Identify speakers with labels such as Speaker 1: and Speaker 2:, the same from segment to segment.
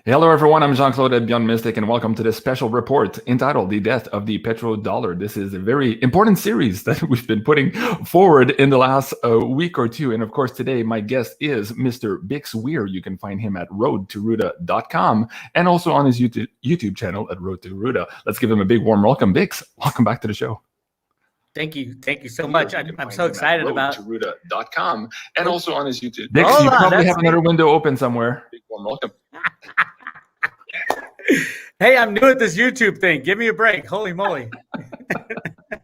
Speaker 1: Hello, everyone. I'm Jean-Claude BeyondMystic, and welcome to this special report entitled The Death of the Petrodollar. This is a very important series that we've been putting forward in the last week or two. And of course, today, my guest is Mr. BIX WEIR. You can find him at roadtoruta.com and also on his YouTube channel at Road to Ruta. Let's give him a big warm welcome. BIX, welcome back to the show.
Speaker 2: Thank you. Thank you so much. I'm so excited about
Speaker 1: roadtoruta.com and also on his YouTube. BIX, you probably have another window open somewhere. Big warm welcome.
Speaker 2: Hey, I'm new at this YouTube thing. Give me a break. Holy moly.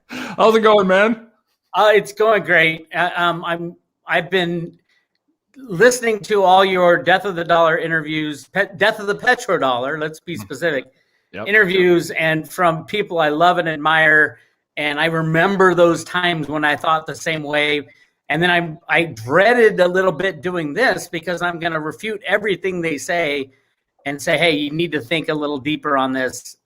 Speaker 1: How's it going, man?
Speaker 2: It's going great. I've been listening to all your Death of the Dollar interviews, Death of the Petrodollar, let's be specific, interviews, and from people I love and admire. And I remember those times when I thought the same way. And then I dreaded a little bit doing this because I'm going to refute everything they say and say, hey, you need to think a little deeper on this.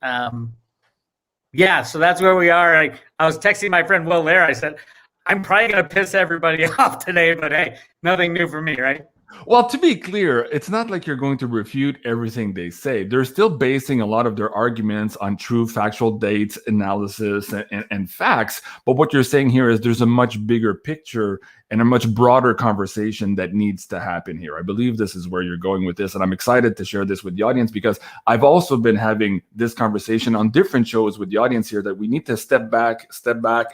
Speaker 2: Yeah, so that's where we are. I was texting my friend Will there. I said, I'm probably going to piss everybody off today, but hey, nothing new for me, right?
Speaker 1: Well, to be clear, it's not like you're going to refute everything they say. They're still basing a lot of their arguments on true factual dates, analysis, and facts. But what you're saying here is there's a much bigger picture and a much broader conversation that needs to happen here. I believe this is where you're going with this, and I'm excited to share this with the audience because I've also been having this conversation on different shows with the audience here that we need to step back,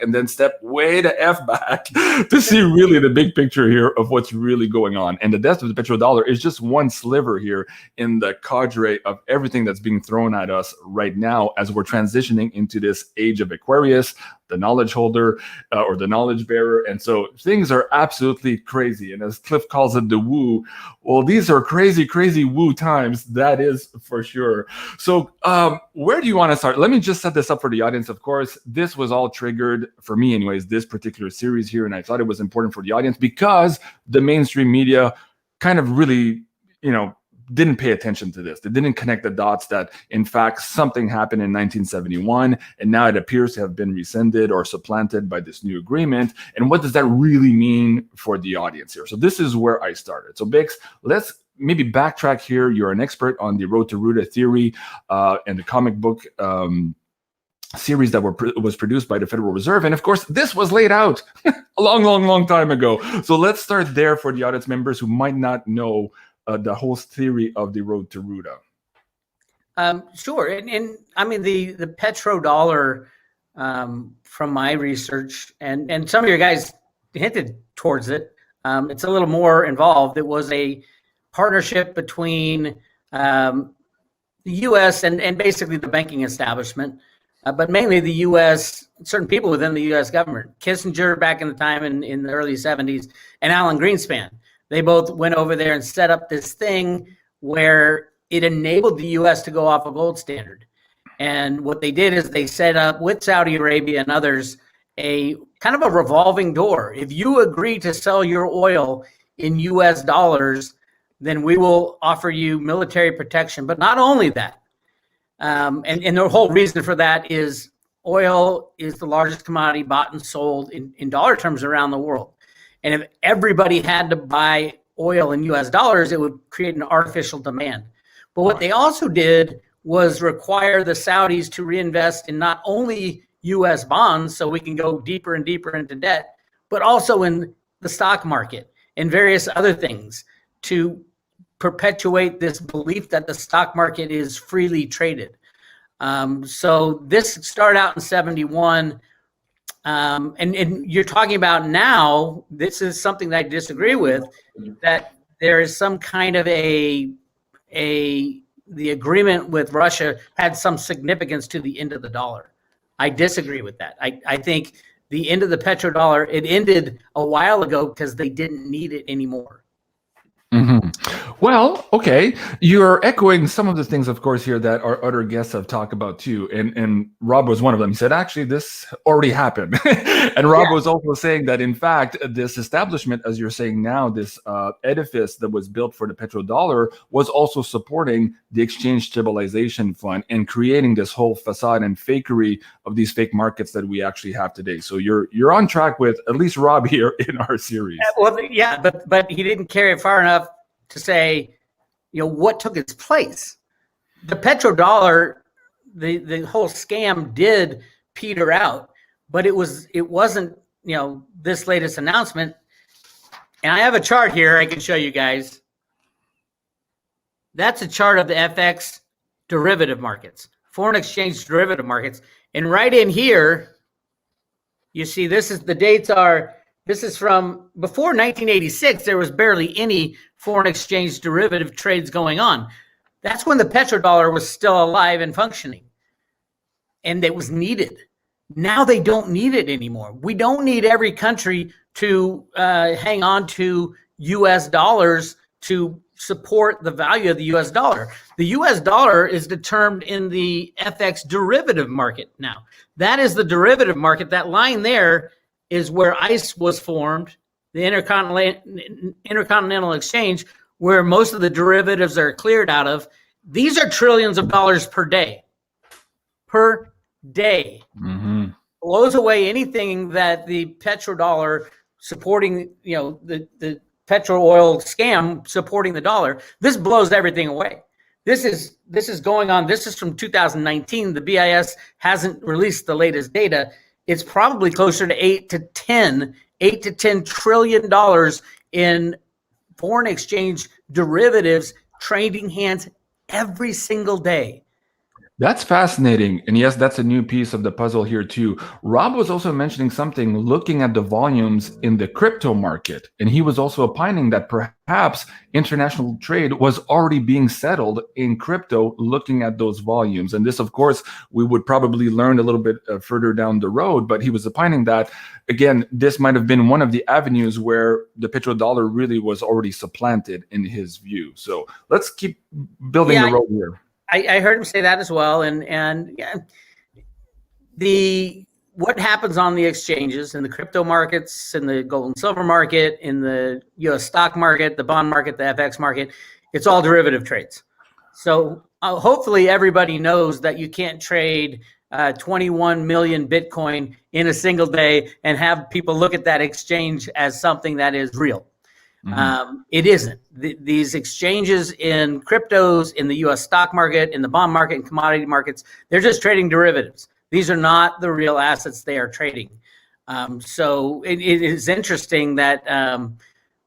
Speaker 1: and then step way the F back to see really the big picture here of what's really going on. And the death of the petrodollar is just one sliver here in the cadre of everything that's being thrown at us right now as we're transitioning into this age of Aquarius, the knowledge holder or the knowledge bearer. And so things are absolutely crazy. And as Cliff calls it, the woo, well, these are crazy, crazy woo times. That is for sure. So where do you want to start? Let me just set this up for the audience. Of course, this was all triggered for me anyways, this particular series here. And I thought it was important for the audience because the mainstream media kind of really, didn't pay attention to this. They didn't connect the dots that, in fact, something happened in 1971, and now it appears to have been rescinded or supplanted by this new agreement. And what does that really mean for the audience here? So this is where I started. So Bix, let's maybe backtrack here. You're an expert on the Road to Ruta theory and the comic book series that was produced by the Federal Reserve. And of course, this was laid out a long time ago. So let's start there for the audience members who might not know the whole theory of the Road to Ruta.
Speaker 2: Sure. And I mean, the petrodollar, from my research, and some of your guys hinted towards it, it's a little more involved. It was a partnership between the U.S. and basically the banking establishment, but mainly the U.S., certain people within the U.S. government. Kissinger back in the time in the early 70s, and Alan Greenspan. They both went over there and set up this thing where it enabled the U.S. to go off a gold standard. And what they did is they set up with Saudi Arabia and others a kind of a revolving door. If you agree to sell your oil in U.S. dollars, then we will offer you military protection. But not only that, and the whole reason for that is oil is the largest commodity bought and sold in dollar terms around the world. And if everybody had to buy oil in U.S. dollars, it would create an artificial demand. But what they also did was require the Saudis to reinvest in not only U.S. bonds, so we can go deeper and deeper into debt, but also in the stock market and various other things to perpetuate this belief that the stock market is freely traded. So this started out in 71. And you're talking about now, this is something that I disagree with, that there is some kind of the agreement with Russia had some significance to the end of the dollar. I disagree with that. I think the end of the petrodollar, it ended a while ago because they didn't need it anymore.
Speaker 1: Mm-hmm. Well, okay. You're echoing some of the things, of course, here that our other guests have talked about too. And Rob was one of them. He said, actually, this already happened. And Rob was also saying that, in fact, this establishment, as you're saying now, this edifice that was built for the petrodollar was also supporting the exchange stabilization fund and creating this whole facade and fakery of these fake markets that we actually have today. So you're on track with at least Rob here in our series.
Speaker 2: Well, yeah, but he didn't carry it far enough to say, what took its place. the petrodollar, the whole scam did peter out, but it wasn't, this latest announcement. And I have a chart here I can show you guys. That's a chart of the FX derivative markets, foreign exchange derivative markets. And right in here, you see this is from before 1986, there was barely any foreign exchange derivative trades going on. That's when the petrodollar was still alive and functioning. And it was needed. Now they don't need it anymore. We don't need every country to hang on to US dollars to support the value of the US dollar. The US dollar is determined in the FX derivative market now. That is the derivative market. That line there is where ICE was formed, the Intercontinental Exchange, where most of the derivatives are cleared out of. These are trillions of dollars per day. Per day. Mm-hmm. Blows away anything that the petrodollar supporting, the petro oil scam supporting the dollar. This blows everything away. This is going on. This is from 2019. The BIS hasn't released the latest data. It's probably closer to 8 to 10 trillion dollars in foreign exchange derivatives trading hands every single day.
Speaker 1: That's fascinating. And yes, that's a new piece of the puzzle here too. Rob was also mentioning something, looking at the volumes in the crypto market. And he was also opining that perhaps international trade was already being settled in crypto, looking at those volumes. And this, of course, we would probably learn a little bit further down the road. But he was opining that, again, this might have been one of the avenues where the petrodollar really was already supplanted in his view. So let's keep building the road here.
Speaker 2: I heard him say that as well, and what happens on the exchanges, in the crypto markets, in the gold and silver market, in the U.S. stock market, the bond market, the FX market, it's all derivative trades. So hopefully everybody knows that you can't trade 21 million Bitcoin in a single day and have people look at that exchange as something that is real. Mm-hmm. It isn't. These exchanges in cryptos, in the U.S. stock market, in the bond market, and commodity markets, they're just trading derivatives. These are not the real assets they are trading. So it is interesting that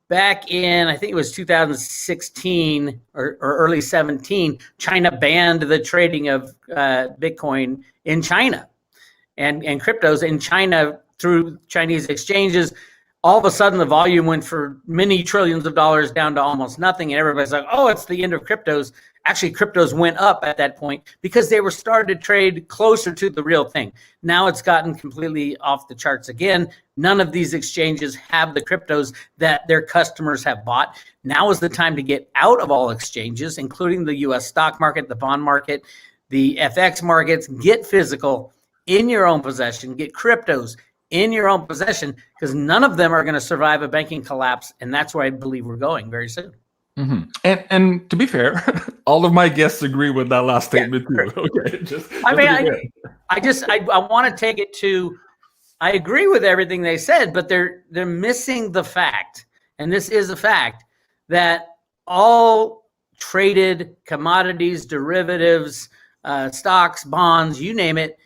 Speaker 2: back in, I think it was 2016 or early 17, China banned the trading of Bitcoin in China and cryptos in China through Chinese exchanges. All of a sudden, the volume went for many trillions of dollars down to almost nothing. And everybody's like, oh, it's the end of cryptos. Actually, cryptos went up at that point because they were starting to trade closer to the real thing. Now it's gotten completely off the charts again. None of these exchanges have the cryptos that their customers have bought. Now is the time to get out of all exchanges, including the U.S. stock market, the bond market, the FX markets. Get physical in your own possession. Get cryptos in your own possession, because none of them are going to survive a banking collapse. And that's where I believe we're going very soon.
Speaker 1: Mm-hmm. And to be fair, all of my guests agree with that last statement too. Okay,
Speaker 2: I want to take it to, I agree with everything they said, but they're missing the fact, and this is a fact, that all traded commodities, derivatives, stocks, bonds, you name it,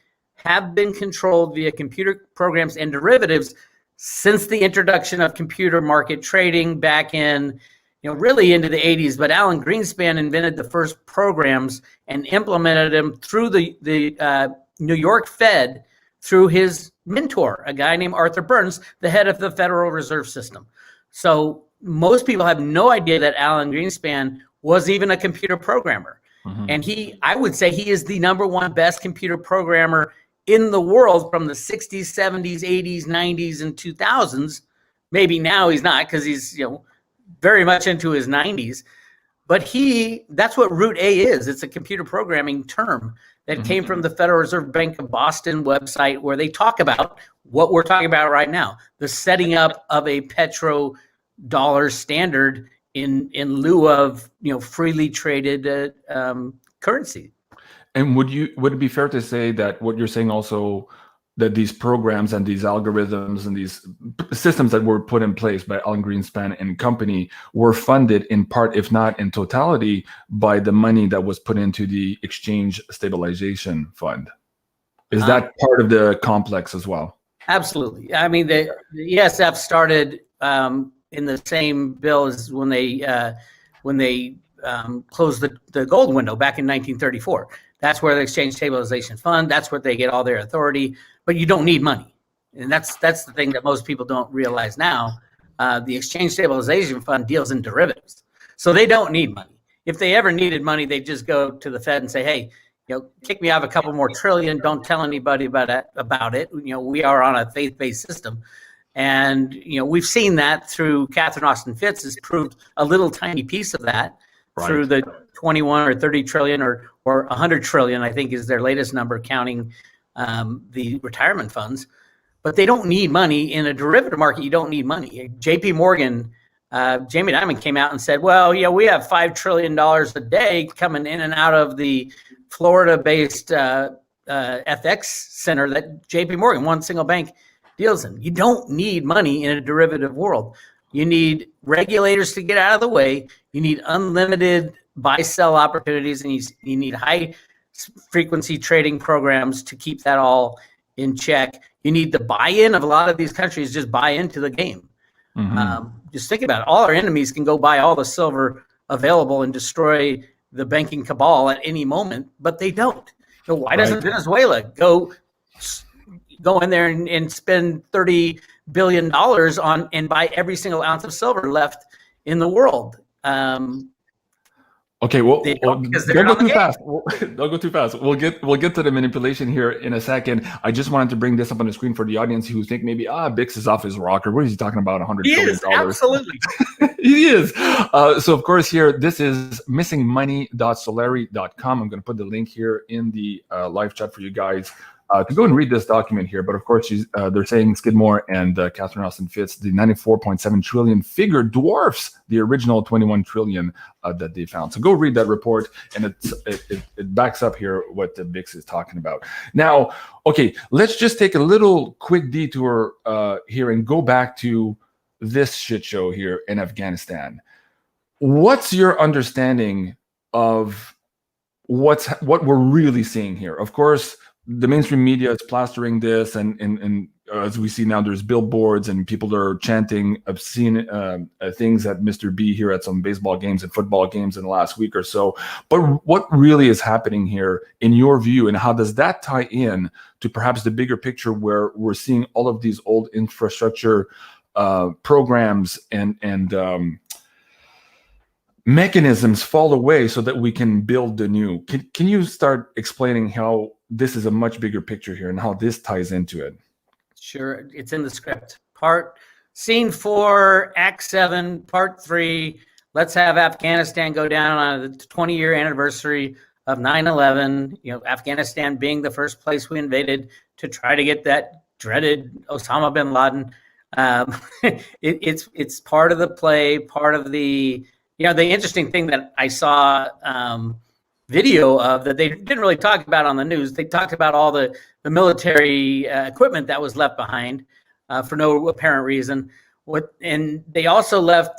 Speaker 2: have been controlled via computer programs and derivatives since the introduction of computer market trading back in, really into the 80s. But Alan Greenspan invented the first programs and implemented them through the New York Fed through his mentor, a guy named Arthur Burns, the head of the Federal Reserve System. So most people have no idea that Alan Greenspan was even a computer programmer. Mm-hmm. And I would say he is the number one best computer programmer in the world from the 60s, 70s, 80s, 90s, and 2000s. Maybe now he's not, because he's very much into his 90s. But that's what Root A is. It's a computer programming term that came from the Federal Reserve Bank of Boston website, where they talk about what we're talking about right now, the setting up of a petrodollar standard in lieu of freely traded currency.
Speaker 1: And would it be fair to say that what you're saying also that these programs and these algorithms and these systems that were put in place by Alan Greenspan and company were funded in part, if not in totality, by the money that was put into the Exchange Stabilization Fund. Is that part of the complex as well?
Speaker 2: Absolutely. I mean, the ESF started in the same bill as when they closed the gold window back in 1934. That's where the Exchange Stabilization Fund, that's where they get all their authority, but you don't need money. And that's the thing that most people don't realize now. The Exchange Stabilization Fund deals in derivatives. So they don't need money. If they ever needed money, they just go to the Fed and say, hey, kick me out of a couple more trillion. Don't tell anybody about it. We are on a faith-based system. And, we've seen that through Catherine Austin Fitts has proved a little tiny piece of that through the 21 or 30 trillion or 100 trillion, I think is their latest number, counting the retirement funds. But they don't need money. In a derivative market, you don't need money. JP Morgan, Jamie Dimon came out and said, well, we have $5 trillion a day coming in and out of the Florida-based FX center that JP Morgan, one single bank, deals in. You don't need money in a derivative world. You need regulators to get out of the way. You need unlimited buy-sell opportunities, and you need high-frequency trading programs to keep that all in check. You need the buy-in of a lot of these countries, just buy into the game. Mm-hmm. Just think about it. All our enemies can go buy all the silver available and destroy the banking cabal at any moment, but they don't. So why doesn't Venezuela go in there and spend $30 billion on and buy every single ounce of silver left in the world?
Speaker 1: Okay, well, don't go too fast. Don't go too fast. We'll get to the manipulation here in a second. I just wanted to bring this up on the screen for the audience who think maybe BIX is off his rocker. What is he talking about? $100 billion?
Speaker 2: Absolutely.
Speaker 1: He is. So of course here, this is missingmoney.solari.com. I'm going to put the link here in the live chat for you guys to go and read this document here. But of course, they're saying Skidmore and Catherine Austin Fitts, the 94.7 trillion figure dwarfs the original 21 trillion that they found. So go read that report, and it backs up here what the BIX is talking about. Now, okay, let's just take a little quick detour here and go back to this shit show here in Afghanistan. What's your understanding of what we're really seeing here? Of course, the mainstream media is plastering this, and as we see now, there's billboards and people are chanting obscene things at Mr. B here at some baseball games and football games in the last week or so. But what really is happening here, in your view, and how does that tie in to perhaps the bigger picture where we're seeing all of these old infrastructure programs and mechanisms fall away so that we can build the new? Can you start explaining how this is a much bigger picture here and how this ties into it?
Speaker 2: Sure. It's in the script. Scene 4, Act 7, Part 3. Let's have Afghanistan go down on the 20-year anniversary of 9/11. Afghanistan being the first place we invaded to try to get that dreaded Osama bin Laden. It's part of the play, part of the. The interesting thing that I saw video of that they didn't really talk about on the news. They talked about all the military equipment that was left behind for no apparent reason. And they also left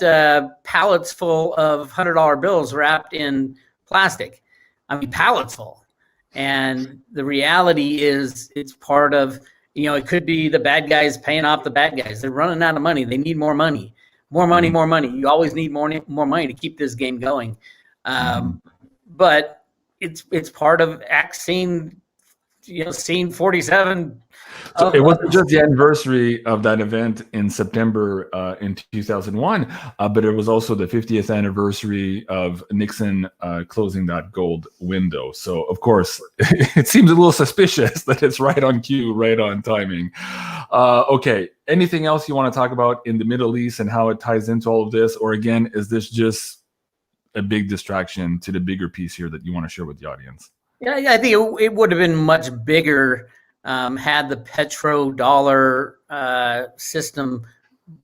Speaker 2: pallets full of $100 bills wrapped in plastic. I mean, pallets full. And the reality is it's part of, it could be the bad guys paying off the bad guys. They're running out of money. They need more money. More money, more money. You always need more money to keep this game going. But it's part of scene 47.
Speaker 1: So it wasn't just the anniversary of that event in September in 2001, but it was also the 50th anniversary of Nixon closing that gold window. So, of course, it seems a little suspicious that it's right on cue, right on timing. Okay, anything else you want to talk about in the Middle East and how it ties into all of this? Or again, is this just a big distraction to the bigger piece here that you want to share with the audience?
Speaker 2: Yeah, I think it would have been much bigger had the petrodollar system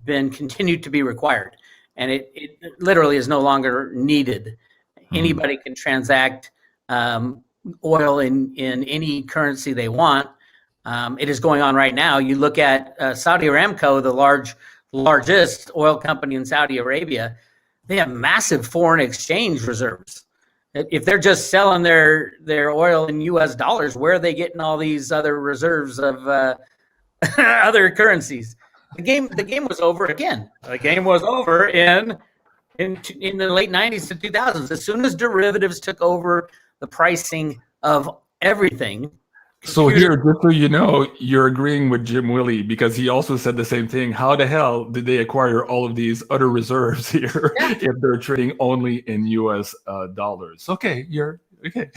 Speaker 2: been continued to be required. And it literally is no longer needed. Anybody can transact oil in any currency they want. It is going on right now. You look at Saudi Aramco, the largest oil company in Saudi Arabia. They have massive foreign exchange reserves. If they're just selling their oil in U.S. dollars, where are they getting all these other reserves of other currencies? The game was over again. The game was over in the late 90s to 2000s. As soon as derivatives took over the pricing of everything.
Speaker 1: So here, just so you know, you're agreeing with Jim Willie, because he also said the same thing. How the hell did they acquire all of these other reserves here if they're trading only in U.S. Dollars? Okay, you're okay.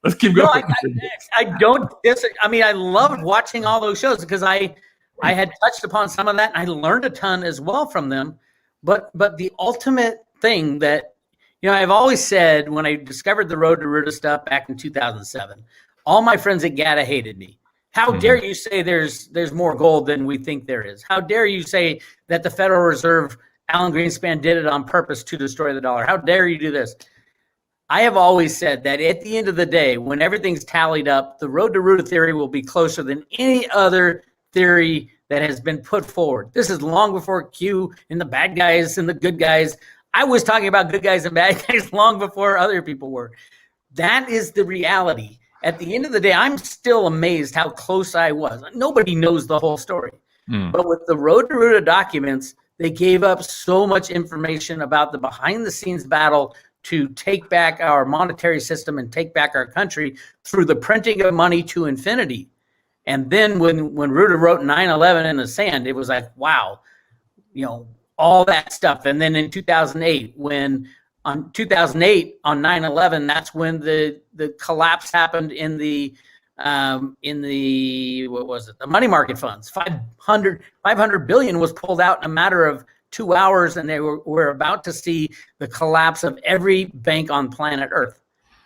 Speaker 1: Let's keep going.
Speaker 2: No, I don't disagree. I mean, I loved watching all those shows because I had touched upon some of that, and I learned a ton as well from them. But the ultimate thing that, I've always said, when I discovered the Road to Ruta stuff back in 2007, all my friends at GATA hated me. How dare you say there's more gold than we think there is? How dare you say that the Federal Reserve, Alan Greenspan, did it on purpose to destroy the dollar? How dare you do this? I have always said that at the end of the day, when everything's tallied up, the Road to Ruta theory will be closer than any other theory that has been put forward. This is long before Q and the bad guys and the good guys. I was talking about good guys and bad guys long before other people were. That is the reality. At the end of the day, I'm still amazed how close I was. Nobody knows the whole story. But with the Road to Ruta documents, they gave up so much information about the behind-the-scenes battle to take back our monetary system and take back our country through the printing of money to infinity. And then when Ruta wrote 9/11 in the sand, it was like, wow, all that stuff. And then in 2008, on 9/11, that's when the collapse happened in the what was it? The money market funds. 500 billion was pulled out in a matter of 2 hours, and they were about to see the collapse of every bank on planet Earth.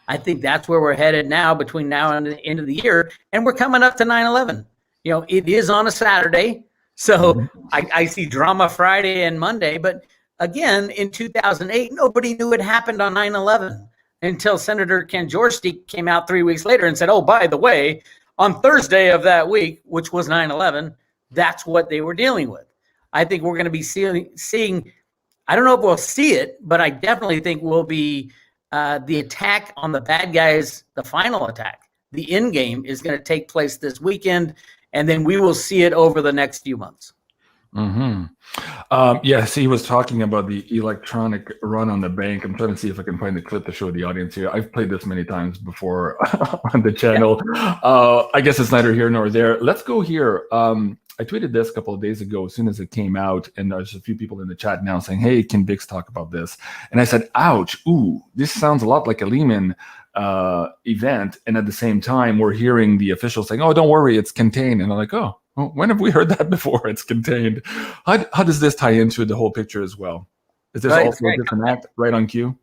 Speaker 2: I think that's where we're headed now, between now and the end of the year, and we're coming up to 9/11. It is on a Saturday, so I see drama Friday and Monday, but again, in 2008, nobody knew it happened on 9/11 until Senator Ken Jaworski came out 3 weeks later and said, oh, by the way, on Thursday of that week, which was 9/11, that's what they were dealing with. I think we're going to be seeing, I don't know if we'll see it, but I definitely think we'll be the attack on the bad guys, the final attack. The end game is going to take place this weekend, and then we will see it over the next few months.
Speaker 1: Yes, he was talking about the electronic run on the bank. I'm trying to see if I can find the clip to show the audience here. I've played this many times before on the channel. I guess it's neither here nor there. Let's go here. I tweeted this a couple of days ago as soon as it came out, and there's a few people in the chat now saying, hey, can BIX talk about this? And I said, ouch, ooh, this sounds a lot like a Lehman event. And at the same time, we're hearing the officials saying, oh, don't worry, it's contained. And I'm like, oh, well, when have we heard that before? It's contained. How does this tie into the whole picture as well? Is this also a different act right on cue?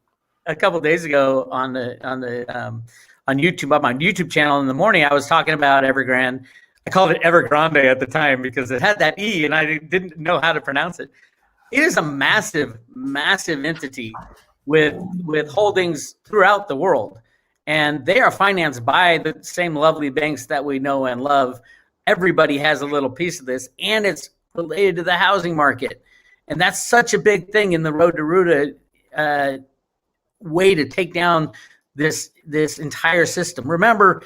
Speaker 2: A couple of days ago on YouTube, on my YouTube channel in the morning, I was talking about Evergrande. I called it Evergrande at the time because it had that E and I didn't know how to pronounce it. It is a massive, massive entity with holdings throughout the world. And they are financed by the same lovely banks that we know and love. Everybody has a little piece of this, and it's related to the housing market. And that's such a big thing in the Road to Ruta way to take down this entire system. Remember,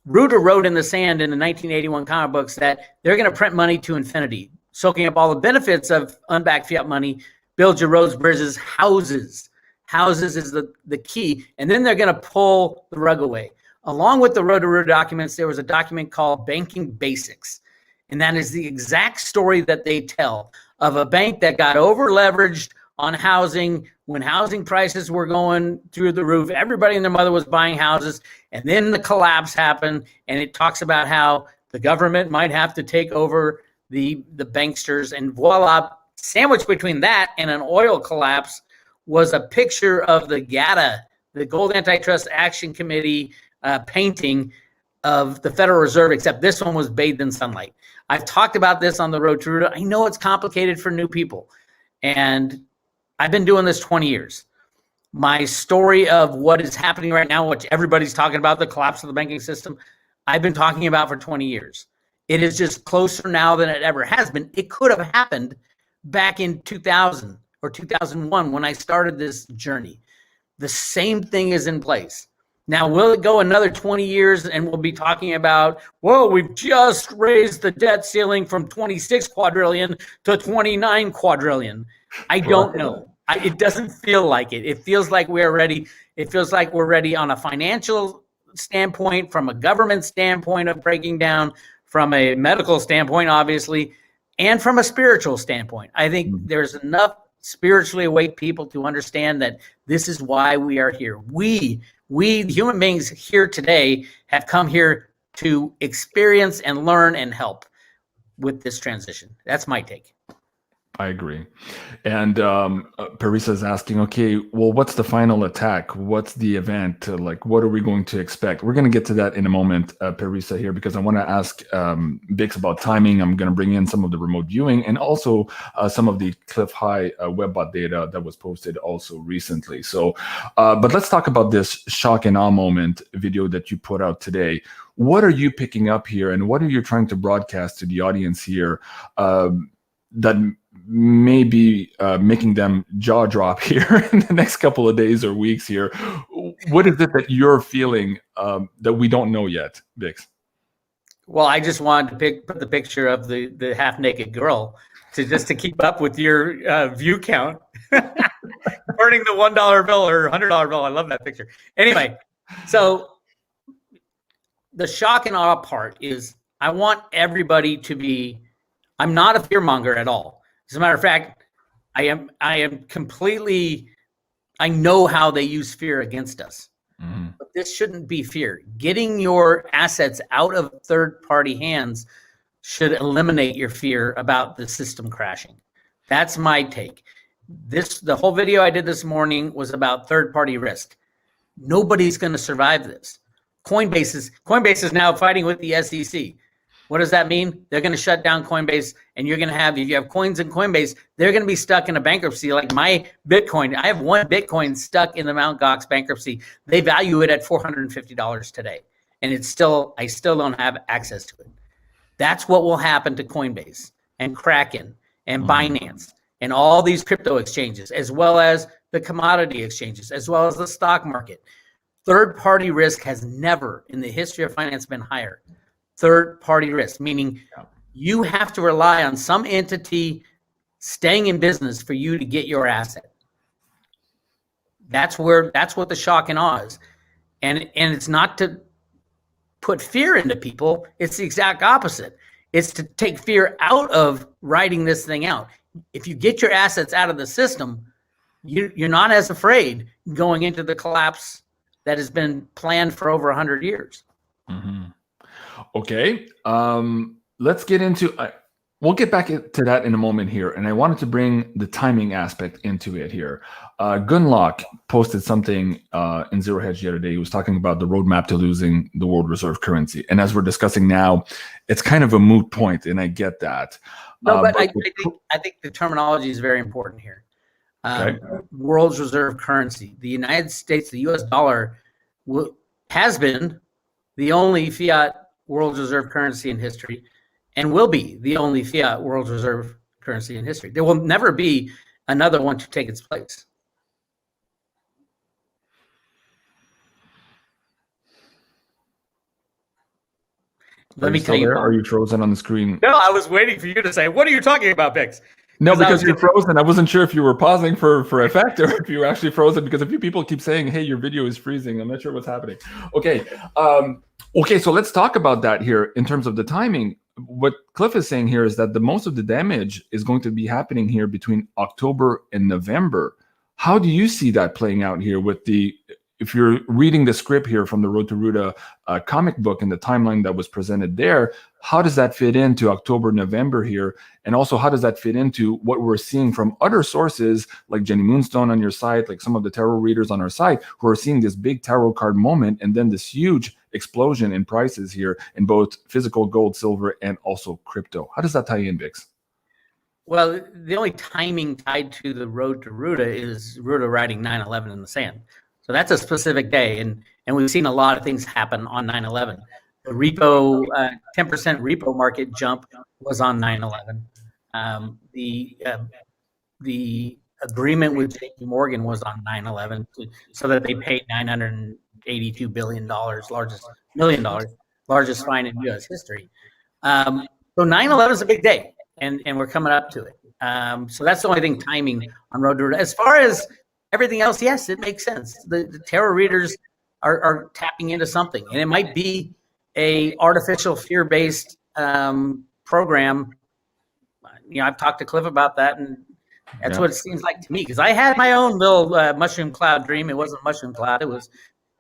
Speaker 2: Ruta wrote in the sand in the 1981 comic books that they're going to print money to infinity, soaking up all the benefits of unbacked fiat money, build your roads, bridges, houses. Houses is the key. And then they're going to pull the rug away. Along with the Road to Ruta documents, there was a document called Banking Basics. And that is the exact story that they tell of a bank that got over leveraged on housing when housing prices were going through the roof. Everybody and their mother was buying houses. And then the collapse happened. And it talks about how the government might have to take over the banksters. And voila, sandwiched between that and an oil collapse was a picture of the GATA, the Gold Antitrust Action Committee painting of the Federal Reserve, except this one was bathed in sunlight. I've talked about this on the Road to Ruta. I know it's complicated for new people. And I've been doing this 20 years. My story of what is happening right now, which everybody's talking about, the collapse of the banking system, I've been talking about for 20 years. It is just closer now than it ever has been. It could have happened back in 2000 or 2001 when I started this journey. The same thing is in place. Now, will it go another 20 years and we'll be talking about, whoa, we've just raised the debt ceiling from 26 quadrillion to 29 quadrillion? I don't know. It doesn't feel like it. It feels like we're ready. It feels like we're ready on a financial standpoint, from a government standpoint of breaking down, from a medical standpoint, obviously, and from a spiritual standpoint. I think there's enough spiritually awake people to understand that this is why we are here. We human beings here today have come here to experience and learn and help with this transition. That's my take.
Speaker 1: I agree. And Parisa is asking, okay, well, what's the final attack? What's the event? Like, what are we going to expect? We're going to get to that in a moment, Parisa, here, because I want to ask BIX about timing. I'm going to bring in some of the remote viewing and also some of the Cliff High webbot data that was posted also recently. So, but let's talk about this shock and awe moment video that you put out today. What are you picking up here, and what are you trying to broadcast to the audience here that may be making them jaw drop here in the next couple of days or weeks here? What is it that you're feeling that we don't know yet, Bix?
Speaker 2: Well, I just wanted to put the picture of the half-naked girl to keep up with your view count. Burning the $1 bill or $100 bill. I love that picture. Anyway, so the shock and awe part is I want everybody to be, I'm not a fear monger at all. As a matter of fact, I am completely, I know how they use fear against us. Mm-hmm. But this shouldn't be fear. Getting your assets out of third-party hands should eliminate your fear about the system crashing. That's my take. The whole video I did this morning was about third-party risk. Nobody's going to survive this. Coinbase is now fighting with the SEC. What does that mean? They're going to shut down Coinbase, and you're going to have, if you have coins in Coinbase, they're going to be stuck in a bankruptcy. Like my Bitcoin, I have one Bitcoin stuck in the Mt. Gox bankruptcy. They value it at $450 today, and I still don't have access to it. That's what will happen to Coinbase and Kraken and Binance and all these crypto exchanges, as well as the commodity exchanges, as well as the stock market. Third-party risk has never in the history of finance been higher. Third-party risk, meaning you have to rely on some entity staying in business for you to get your asset. That's what the shock and awe is. And it's not to put fear into people. It's the exact opposite. It's to take fear out of writing this thing out. If you get your assets out of the system, you're not as afraid going into the collapse that has been planned for over 100 years. Mm-hmm.
Speaker 1: Okay, let's get into, we'll get back to that in a moment here. And I wanted to bring the timing aspect into it here. Gunlock posted something in Zero Hedge the other day. He was talking about the roadmap to losing the world reserve currency. And as we're discussing now, it's kind of a moot point, and I get that.
Speaker 2: No, but I think the terminology is very important here. Okay. World's reserve currency. The United States, the US dollar, has been the only fiat world reserve currency in history and will be the only fiat world reserve currency in history. There will never be another one to take its place.
Speaker 1: Let me tell you. Are you frozen on the screen?
Speaker 2: No, I was waiting for you to say, what are you talking about, Bix?
Speaker 1: No, because you're frozen. I wasn't sure if you were pausing for effect or if you were actually frozen, because a few people keep saying, hey, your video is freezing. I'm not sure what's happening. Okay. Okay, so let's talk about that here in terms of the timing. What Cliff is saying here is that the most of the damage is going to be happening here between October and November. How do you see that playing out here with the, if you're reading the script here from the Road to Ruta comic book and the timeline that was presented there, how does that fit into October, November here? And also, how does that fit into what we're seeing from other sources like Jenny Moonstone on your site, like some of the tarot readers on our site, who are seeing this big tarot card moment and then this huge explosion in prices here in both physical gold, silver, and also crypto? How does that tie in, Bix?
Speaker 2: Well, the only timing tied to the Road to Ruta is Ruta writing 9/11 in the sand. So that's a specific day, and we've seen a lot of things happen on 9/11. The repo, 10% repo market jump was on 9/11. The agreement with JP Morgan was on 9/11 so that they paid $982 billion, largest fine in U.S. history. So 9/11 is a big day, and we're coming up to it. So that's the only thing timing on road to. As far as everything else, yes, it makes sense. The tarot readers are tapping into something, and it might be a artificial fear-based program. I've talked to Cliff about that, and that's what it seems like to me, because I had my own little mushroom cloud dream. It wasn't a mushroom cloud. It was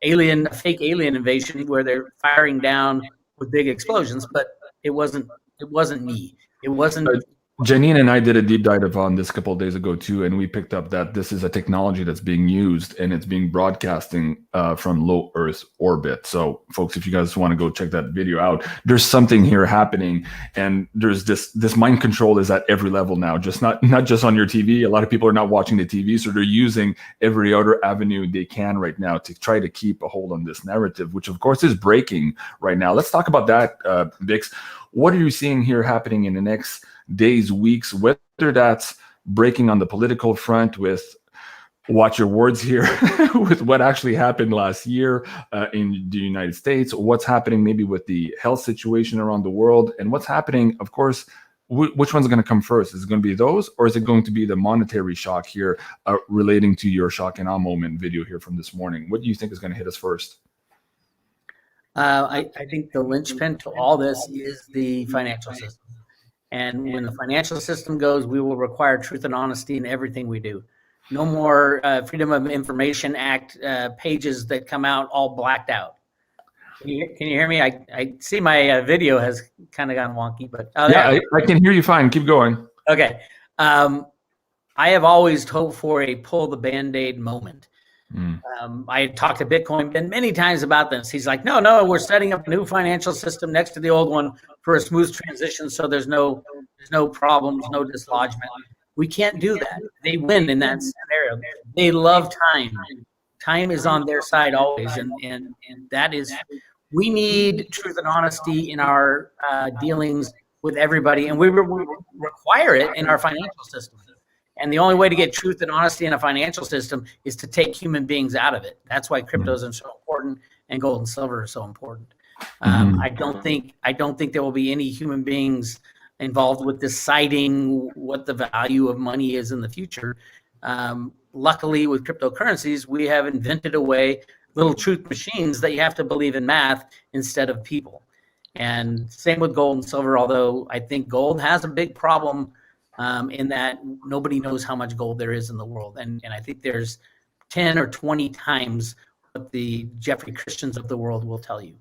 Speaker 2: a fake alien invasion where they're firing down with big explosions, but it wasn't me. It wasn't.
Speaker 1: Janine and I did a deep dive on this a couple of days ago too, and we picked up that this is a technology that's being used and it's being broadcasting from low Earth orbit. So folks, if you guys want to go check that video out, there's something here happening, and there's this mind control is at every level now, just not just on your TV. A lot of people are not watching the TV, so they're using every other avenue they can right now to try to keep a hold on this narrative, which of course is breaking right now. Let's talk about that, BIX. What are you seeing here happening in the next days, weeks, whether that's breaking on the political front with, watch your words here, with what actually happened last year in the United States, what's happening maybe with the health situation around the world, and what's happening, of course, which one's going to come first? Is it going to be those, or is it going to be the monetary shock here relating to your shock and awe moment video here from this morning? What do you think is going to hit us first?
Speaker 2: I think the linchpin to all this is the financial system. And when the financial system goes, we will require truth and honesty in everything we do. No more Freedom of Information Act pages that come out all blacked out. Can you hear me? I see my video has kind of gone wonky, but
Speaker 1: yeah, I can hear you fine. Keep going.
Speaker 2: Okay. I have always hoped for a pull the Band-Aid moment. I talked to Bitcoin Ben many times about this. He's like, no, we're setting up a new financial system next to the old one for a smooth transition, so there's no problems, no dislodgement. We can't do that. They win in that scenario. They love time. Time is on their side always, and that is, we need truth and honesty in our dealings with everybody, and we require it in our financial system. And the only way to get truth and honesty in a financial system is to take human beings out of it. That's why cryptos are so important and gold and silver are so important. I don't think there will be any human beings involved with deciding what the value of money is in the future. Luckily, with cryptocurrencies, we have invented a way, little truth machines, that you have to believe in math instead of people. And same with gold and silver, although I think gold has a big problem in that nobody knows how much gold there is in the world. And I think there's 10 or 20 times what the Jeffrey Christians of the world will tell you.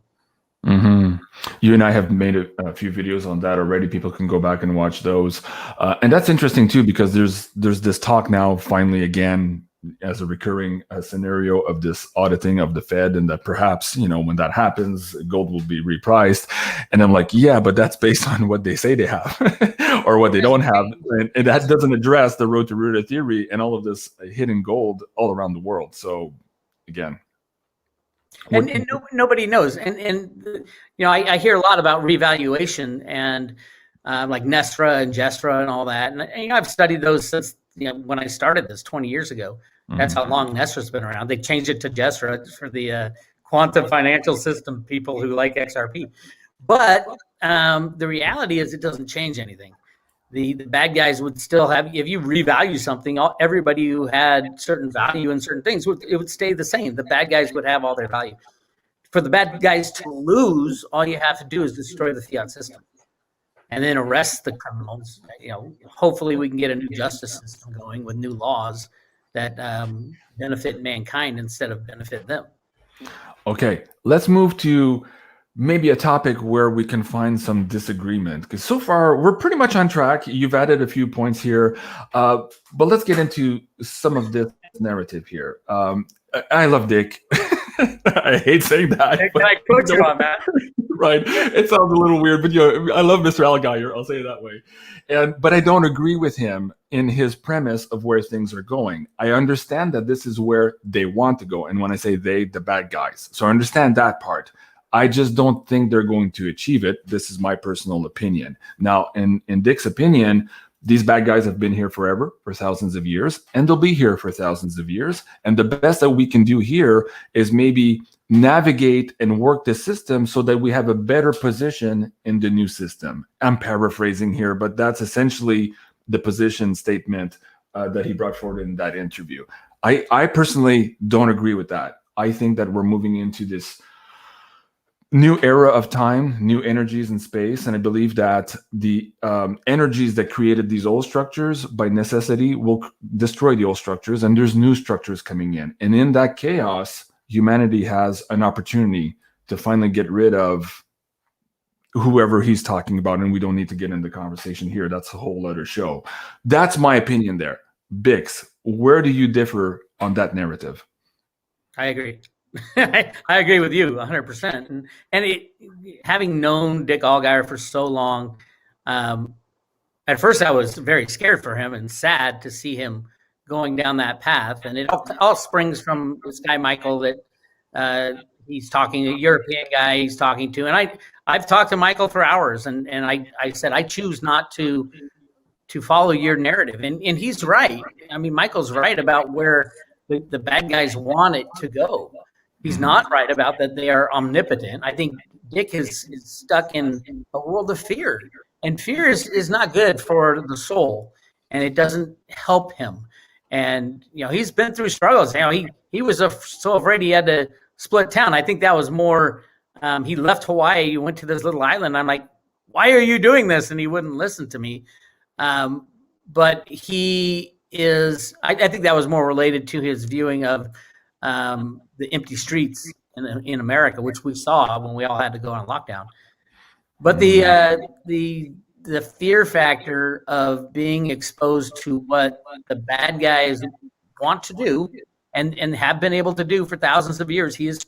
Speaker 1: You and I have made a few videos on that already. People can go back and watch those. And that's interesting too, because there's this talk now finally again as a recurring scenario of this auditing of the Fed, and that perhaps, when that happens, gold will be repriced. And I'm like, yeah, but that's based on what they say they have or what they don't have. And that doesn't address the road to Ruta theory and all of this hidden gold all around the world. So again,
Speaker 2: and nobody knows. And I hear a lot about revaluation and like Nestra and Gestra and all that. And I've studied those since when I started this 20 years ago. That's how long Nestra's been around. They changed it to Gestra for the quantum financial system people who like XRP. But the reality is it doesn't change anything. The bad guys would still have, if you revalue something, everybody who had certain value in certain things, it would stay the same. The bad guys would have all their value. For the bad guys to lose, all you have to do is destroy the fiat system and then arrest the criminals. Hopefully we can get a new justice system going with new laws that benefit mankind instead of benefit them.
Speaker 1: Okay, let's move to maybe a topic where we can find some disagreement, because so far we're pretty much on track. You've added a few points here, but let's get into some of this narrative here. I love Dick. I hate saying that.
Speaker 2: Can I quote you on that?
Speaker 1: Right. It sounds a little weird, but I love Mr. Alligator. I'll say it that way. But I don't agree with him in his premise of where things are going. I understand that this is where they want to go. And when I say they, the bad guys. So I understand that part. I just don't think they're going to achieve it. This is my personal opinion. Now, in Dick's opinion, these bad guys have been here forever, for thousands of years, and they'll be here for thousands of years. And the best that we can do here is maybe navigate and work the system so that we have a better position in the new system. I'm paraphrasing here, but that's essentially the position statement that he brought forward in that interview. I personally don't agree with that. I think that we're moving into this new era of time, new energies in space, and I believe that the energies that created these old structures by necessity will destroy the old structures, and there's new structures coming in. And in that chaos, humanity has an opportunity to finally get rid of whoever he's talking about, and we don't need to get into the conversation here. That's a whole other show. That's my opinion there. Bix, where do you differ on that narrative?
Speaker 2: I agree. I agree with you 100%. And having known Dick Allgaier for so long, at first I was very scared for him and sad to see him going down that path. And it all springs from this guy, Michael, that he's talking, a European guy he's talking to. And I've talked to Michael for hours, and I said, I choose not to follow your narrative. And he's right. I mean, Michael's right about where the bad guys want it to go. He's not right about that they are omnipotent. I think Dick is stuck in a world of fear. And fear is not good for the soul, and it doesn't help him. And, he's been through struggles. He was so afraid he had to split town. I think that was more, he left Hawaii, he went to this little island. I'm like, why are you doing this? And he wouldn't listen to me. But he is, I think that was more related to his viewing of the empty streets in America, which we saw when we all had to go on lockdown. But the fear factor of being exposed to what the bad guys want to do and have been able to do for thousands of years. He is,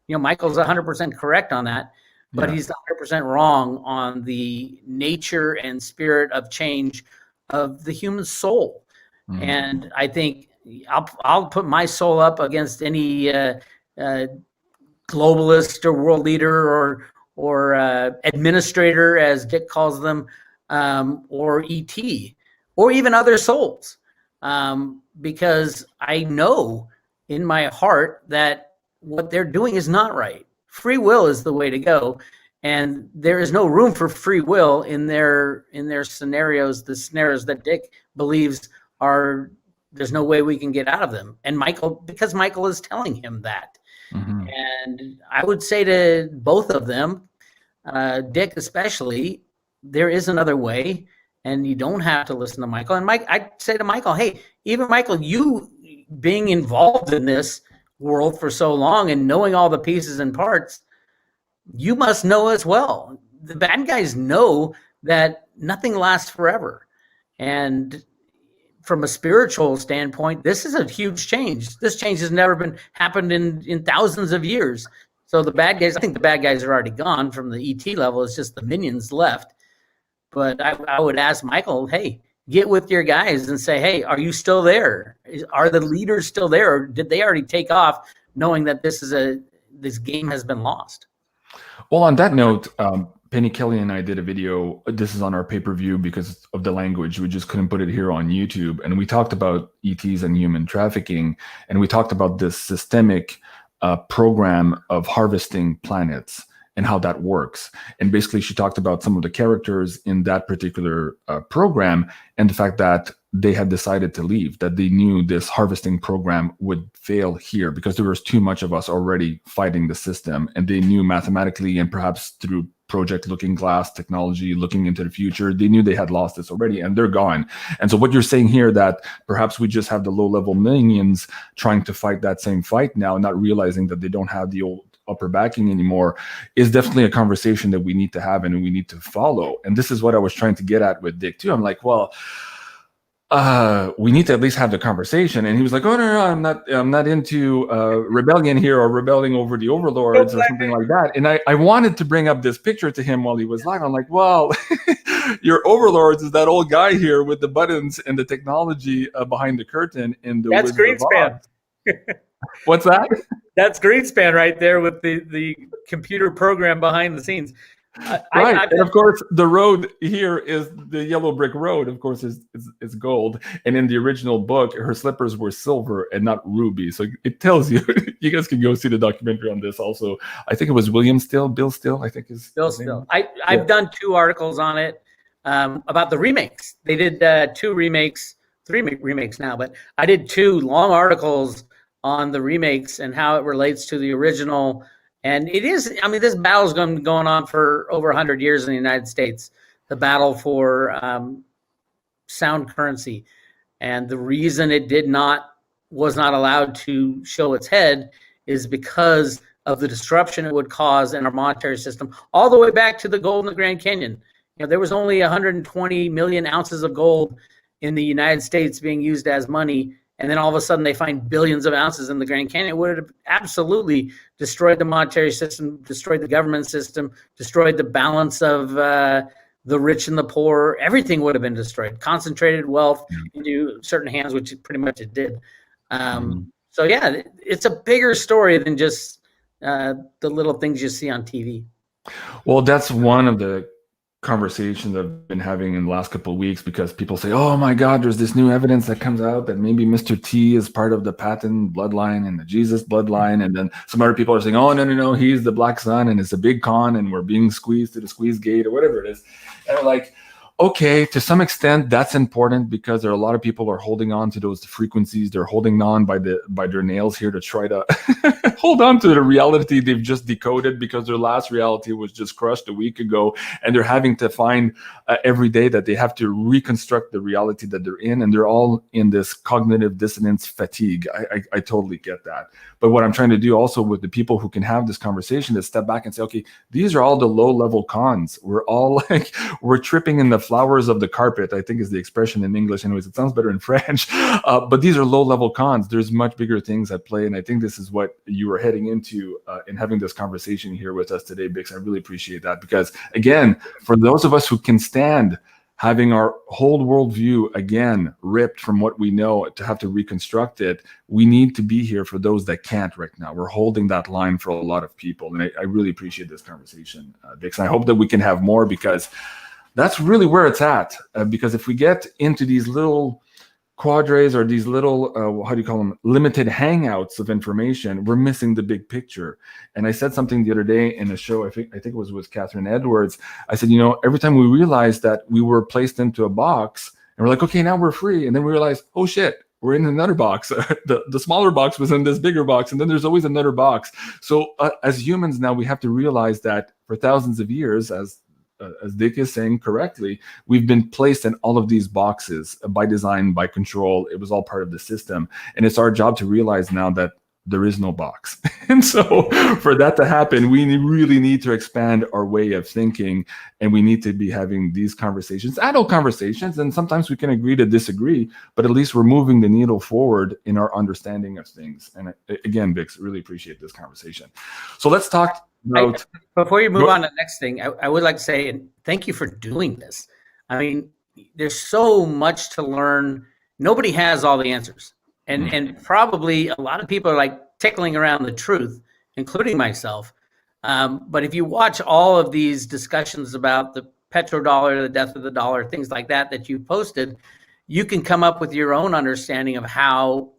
Speaker 2: Michael's 100% correct on that, but he's 100% wrong on the nature and spirit of change of the human soul. Mm-hmm. And I think I'll put my soul up against any globalist or world leader or administrator, as Dick calls them, or ET, or even other souls, because I know in my heart that what they're doing is not right. Free will is the way to go, and there is no room for free will in their scenarios, the scenarios that Dick believes are. There's no way we can get out of them. And because Michael is telling him that. Mm-hmm. And I would say to both of them, Dick especially, there is another way, and you don't have to listen to Michael. And I'd say to Michael, hey, even Michael, you being involved in this world for so long and knowing all the pieces and parts, you must know as well. The bad guys know that nothing lasts forever. And from a spiritual standpoint, this is a huge change. This change has never happened in thousands of years. So the bad guys, I think the bad guys are already gone from the ET level. It's just the minions left. But I would ask Michael, hey, get with your guys and say, hey, are you still there? Are the leaders still there? Or did they already take off knowing that this game has been lost?
Speaker 1: Well, on that note, Penny Kelly and I did a video. This is on our pay-per-view because of the language. We just couldn't put it here on YouTube. And we talked about ETs and human trafficking. And we talked about this systemic program of harvesting planets and how that works. And basically, she talked about some of the characters in that particular program and the fact that they had decided to leave, that they knew this harvesting program would fail here because there was too much of us already fighting the system. And they knew mathematically and perhaps through Project Looking Glass technology, looking into the future, they knew they had lost this already and they're gone. And so what you're saying here, that perhaps we just have the low-level minions trying to fight that same fight now, not realizing that they don't have the old upper backing anymore, is definitely a conversation that we need to have and we need to follow. And this is what I was trying to get at with Dick too. I'm like, well, we need to at least have the conversation. And he was like, oh, no, I'm not into rebellion here or rebelling over the overlords or something like that. And I wanted to bring up this picture to him while he was live. I'm like, well, your overlords is that old guy here with the buttons and the technology behind the curtain in the
Speaker 2: That's Greenspan.
Speaker 1: What's that?
Speaker 2: That's Greenspan right there with the computer program behind the scenes.
Speaker 1: Right, and of course the road here is the yellow brick road. Of course, is gold, and in the original book, her slippers were silver and not ruby. So it tells you. You guys can go see the documentary on this. Also, I think it was Bill Still. I think is
Speaker 2: Bill Still. I've done 2 articles on it about the remakes. They did 2 remakes, 3 remakes now, but I did 2 long articles on the remakes and how it relates to the original. And it is, I mean, this battle's been going on for over 100 years in the United States, the battle for sound currency. And the reason it was not allowed to show its head is because of the disruption it would cause in our monetary system, all the way back to the gold in the Grand Canyon. You know, there was only 120 million ounces of gold in the United States being used as money. And then all of a sudden they find billions of ounces in the Grand Canyon. It would have absolutely destroyed the monetary system, destroyed the government system, destroyed the balance of the rich and the poor. Everything would have been destroyed. Concentrated wealth into certain hands, which pretty much it did. So yeah, it's a bigger story than just the little things you see on TV.
Speaker 1: Well, that's one of the conversations I've been having in the last couple of weeks, because people say, oh my God, there's this new evidence that comes out that maybe Mr. T is part of the Patton bloodline and the Jesus bloodline. And then some other people are saying, oh, no, he's the black sun and it's a big con and we're being squeezed to the squeeze gate or whatever it is. And I'm like, okay, to some extent that's important, because there are a lot of people are holding on to those frequencies. They're holding on by their nails here to try to hold on to the reality they've just decoded, because their last reality was just crushed a week ago, and they're having to find every day that they have to reconstruct the reality that they're in, and they're all in this cognitive dissonance fatigue. I totally get that. But what I'm trying to do also with the people who can have this conversation is step back and say, okay, these are all the low-level cons. We're all like, we're tripping in the flowers of the carpet, I think is the expression in English. Anyways, it sounds better in French. But these are low-level cons. There's much bigger things at play. And I think this is what you were heading into in having this conversation here with us today, Bix. I really appreciate that, because again, for those of us who can stand having our whole worldview again ripped from what we know to have to reconstruct it, we need to be here for those that can't right now. We're holding that line for a lot of people. And I really appreciate this conversation, Bix. And I hope that we can have more, because that's really where it's at. Because if we get into these little quadres or these little, how do you call them, limited hangouts of information, we're missing the big picture. And I said something the other day in a show, I think it was with Catherine Edwards. I said, every time we realized that we were placed into a box and we're like, okay, now we're free. And then we realized, oh shit, we're in another box. The smaller box was in this bigger box, and then there's always another box. So as humans now, we have to realize that for thousands of years, as Dick is saying correctly, we've been placed in all of these boxes by design, by control. It was all part of the system. And it's our job to realize now that there is no box. And so for that to happen, we really need to expand our way of thinking, and we need to be having these conversations, adult conversations. And sometimes we can agree to disagree, but at least we're moving the needle forward in our understanding of things. And again, Bix, really appreciate this conversation. So let's talk about...
Speaker 2: Before you move on to the next thing, I would like to say, and thank you for doing this. I mean, there's so much to learn. Nobody has all the answers. And probably a lot of people are like tickling around the truth, including myself. But if you watch all of these discussions about the petrodollar, the death of the dollar, things like that you posted, you can come up with your own understanding of how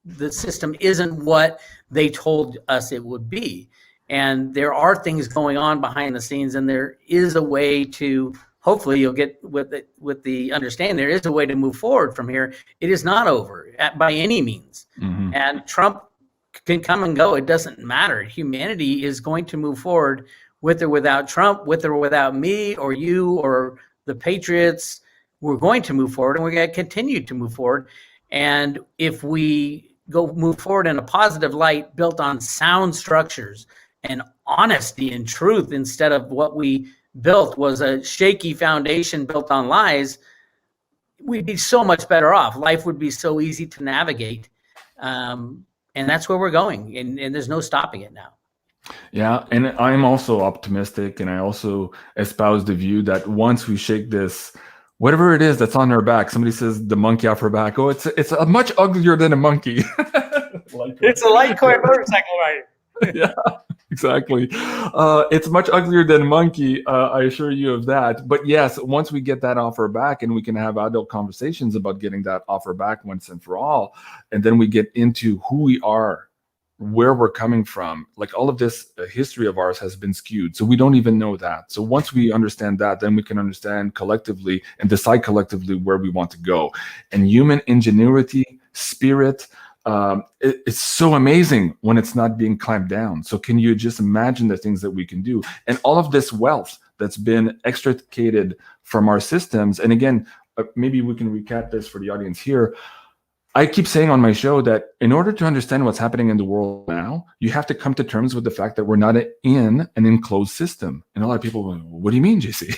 Speaker 2: the system isn't what they told us it would be. And there are things going on behind the scenes, and there is a way to, hopefully you'll get with the understanding, there is a way to move forward from here. It is not over by any means. And Trump can come and go. It doesn't matter. Humanity is going to move forward with or without Trump, with or without me or you or the Patriots. We're going to move forward, and we're going to continue to move forward. And if we move forward in a positive light built on sound structures and honesty and truth, instead of what we built was a shaky foundation built on lies, we'd be so much better off. Life would be so easy to navigate. And that's where we're going. And there's no stopping it now.
Speaker 1: Yeah. And I'm also optimistic. And I also espouse the view that once we shake this whatever it is that's on our back. Somebody says the monkey off her back. Oh, it's a much uglier than a monkey.
Speaker 2: It's a Litecoin motorcycle ride.
Speaker 1: Yeah, exactly. It's much uglier than a monkey. I assure you of that. But yes, once we get that off our back and we can have adult conversations about getting that off our back once and for all, and then we get into who we are, where we're coming from, like all of this history of ours has been skewed. So we don't even know that. So once we understand that, then we can understand collectively and decide collectively where we want to go. And human ingenuity, spirit, it's so amazing when it's not being clamped down. So can you just imagine the things that we can do? And all of this wealth that's been extricated from our systems. And again, maybe we can recap this for the audience here. I keep saying on my show that in order to understand what's happening in the world now, you have to come to terms with the fact that we're not in an enclosed system. And a lot of people go, what do you mean, JC?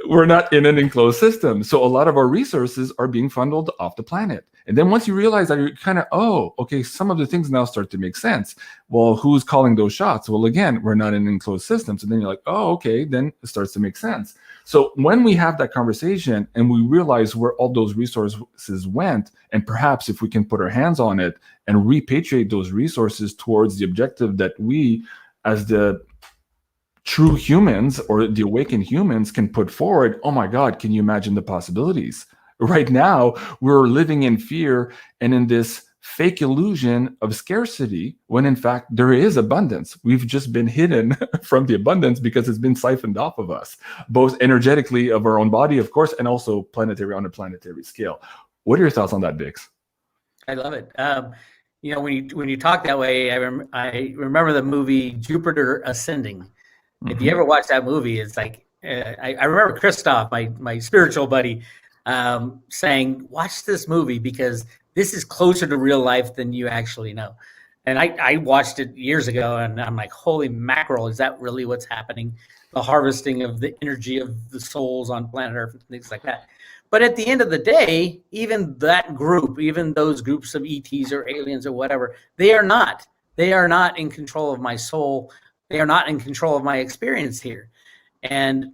Speaker 1: We're not in an enclosed system. So a lot of our resources are being funneled off the planet. And then once you realize that, you're kind of, oh, okay, some of the things now start to make sense. Well, who's calling those shots? Well, again, we're not in an enclosed system. So then you're like, oh, okay, then it starts to make sense. So when we have that conversation and we realize where all those resources went, and perhaps if we can put our hands on it and repatriate those resources towards the objective that we, as the true humans or the awakened humans, can put forward, oh my God, can you imagine the possibilities? Right now, we're living in fear and in this fake illusion of scarcity when in fact there is abundance. We've just been hidden from the abundance because it's been siphoned off of us, both energetically of our own body, of course, and also planetary on a planetary scale. What are your thoughts on that, Bix?
Speaker 2: I love it. You know, when you talk that way, I remember the movie Jupiter Ascending. Mm-hmm. If you ever watch that movie, it's like I remember Christoph, my spiritual buddy, saying, "Watch this movie because this is closer to real life than you actually know." And I watched it years ago, and I'm like, "Holy mackerel! Is that really what's happening? The harvesting of the energy of the souls on planet Earth and things like that." But at the end of the day, even that group, even those groups of ETs or aliens or whatever, they are not in control of my soul. They are not in control of my experience here. And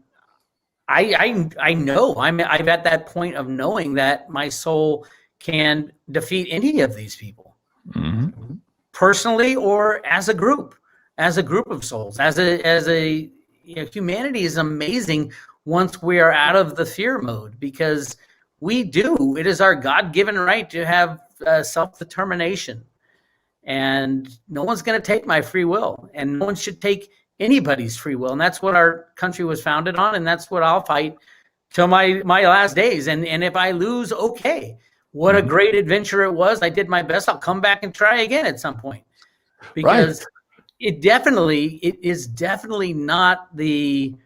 Speaker 2: I know I'm at that point of knowing that my soul can defeat any of these people, mm-hmm. personally or as a group of souls. As a humanity is amazing once we are out of the fear mode, because it is our God-given right to have self-determination, and no one's going to take my free will, and no one should take anybody's free will. And that's what our country was founded on, and that's what I'll fight till my last days. And if I lose, okay, what a great adventure it was. I did my best. I'll come back and try again at some point, because right. It is definitely not the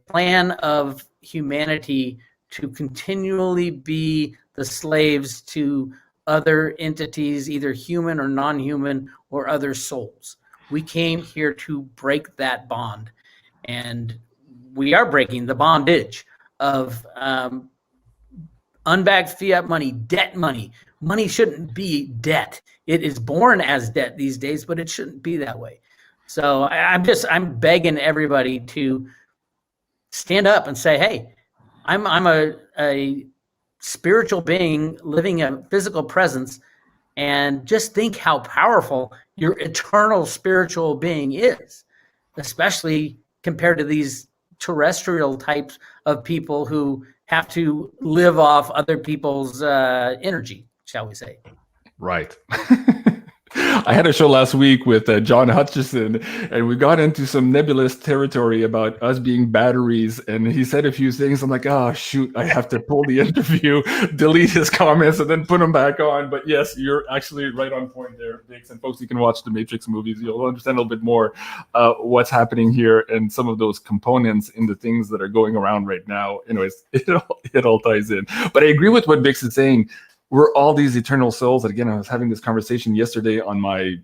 Speaker 2: plan of humanity to continually be the slaves to other entities, either human or non-human, or other souls. We came here to break that bond, and we are breaking the bondage of unbacked fiat money, debt money. Money shouldn't be debt. It is born as debt these days, but it shouldn't be that way. So I'm begging everybody to stand up and say, hey, I'm a spiritual being living a physical presence, and just think how powerful your eternal spiritual being is, especially compared to these terrestrial types of people who have to live off other people's energy, shall we say.
Speaker 1: Right. I had a show last week with John Hutchison, and we got into some nebulous territory about us being batteries, and he said a few things. I'm like, oh, shoot, I have to pull the interview, delete his comments, and then put them back on. But yes, you're actually right on point there, Bix. And folks, you can watch the Matrix movies. You'll understand a little bit more what's happening here and some of those components in the things that are going around right now. Anyways, it all ties in. But I agree with what Bix is saying. We're all these eternal souls. And again, I was having this conversation yesterday on my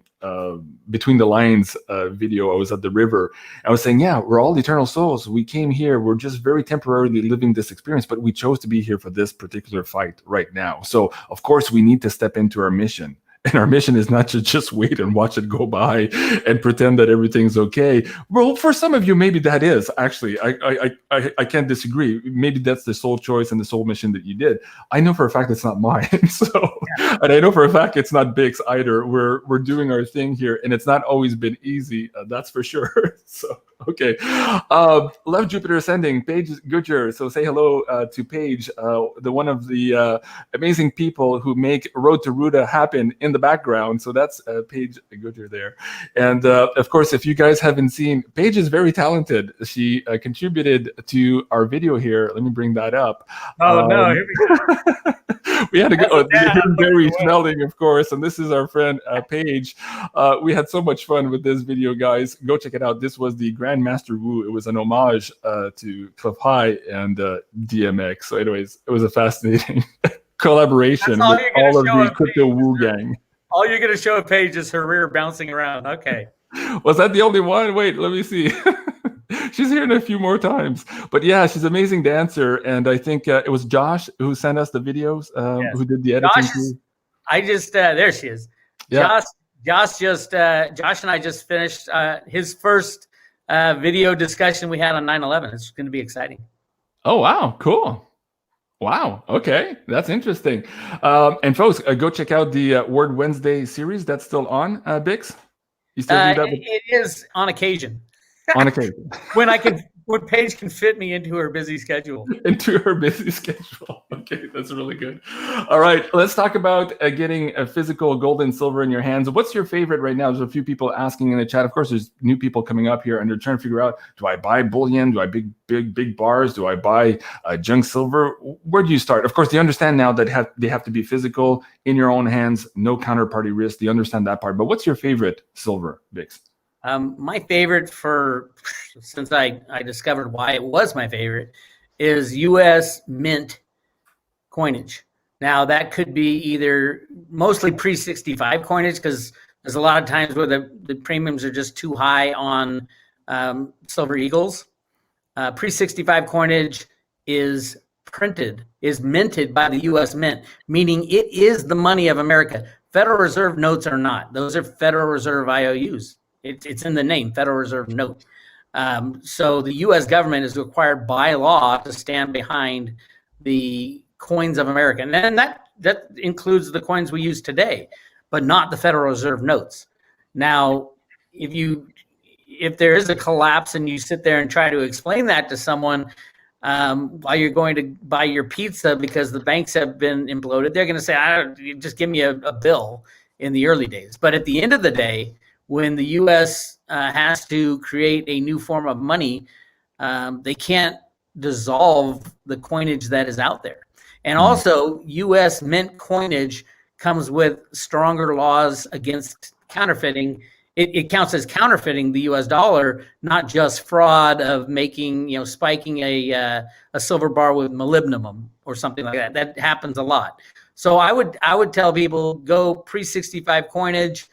Speaker 1: Between the Lines video. I was at the river. I was saying, yeah, we're all eternal souls. We came here. We're just very temporarily living this experience, but we chose to be here for this particular fight right now. So, of course, we need to step into our mission. And our mission is not to just wait and watch it go by and pretend that everything's okay. Well, for some of you, maybe that is actually. I can't disagree. Maybe that's the soul choice and the soul mission that you did. I know for a fact it's not mine. And I know for a fact it's not BIX either. We're doing our thing here, and it's not always been easy. That's for sure. So okay, love Jupiter ascending. Paige Goodyear. So say hello to Paige, the one of the amazing people who make Road to Ruta happen in the background. So that's Paige Goodyear there. And of course, if you guys haven't seen, Paige is very talented. She contributed to our video here. Let me bring that up.
Speaker 2: Oh no! Here we go.
Speaker 1: We had to go. Very smelling, of course. And this is our friend Paige. We had so much fun with this video, guys. Go check it out. This was the Grandmaster Wu. It was an homage to Cliff High and DMX. So, anyways, it was a fascinating collaboration with all of the crypto Wu gang.
Speaker 2: All you're going to show a Paige is her rear bouncing around. Okay.
Speaker 1: Was that the only one? Wait, let me see. She's here in a few more times. But yeah, she's an amazing dancer. And I think it was Josh who sent us the videos,
Speaker 2: yes.
Speaker 1: Who did the editing.
Speaker 2: There she is. Yeah. Josh and I just finished his first video discussion we had on 9/11. It's going to be exciting.
Speaker 1: Oh, wow. Cool. Wow. Okay. That's interesting. And folks, go check out the Word Wednesday series. That's still on, BIX? You still do that?
Speaker 2: It is on occasion.
Speaker 1: On occasion.
Speaker 2: When Paige can fit me into her busy schedule.
Speaker 1: Into her busy schedule. Okay, that's really good. All right, let's talk about getting a physical gold and silver in your hands. What's your favorite right now? There's a few people asking in the chat. Of course, there's new people coming up here, and they're trying to figure out, do I buy bullion? Do I big bars? Do I buy junk silver? Where do you start? Of course, they understand now that they have to be physical in your own hands, no counterparty risk. They understand that part. But what's your favorite silver, BIX?
Speaker 2: My favorite since I discovered why it was my favorite, is U.S. mint coinage. Now, that could be either mostly pre-65 coinage, because there's a lot of times where the premiums are just too high on silver eagles. Pre-65 coinage is minted by the U.S. Mint, meaning it is the money of America. Federal Reserve notes are not. Those are Federal Reserve IOUs. It's in the name, Federal Reserve Note. So the U.S. government is required by law to stand behind the coins of America. And then that includes the coins we use today, but not the Federal Reserve notes. Now, if there is a collapse and you sit there and try to explain that to someone while you're going to buy your pizza because the banks have been imploded, they're going to say, just give me a bill in the early days. But at the end of the day, when the U.S. Has to create a new form of money, they can't dissolve the coinage that is out there. And also, U.S. mint coinage comes with stronger laws against counterfeiting. It counts as counterfeiting the U.S. dollar, not just fraud of spiking a silver bar with molybdenum or something like that. That happens a lot. So I would tell people, go pre-65 coinage,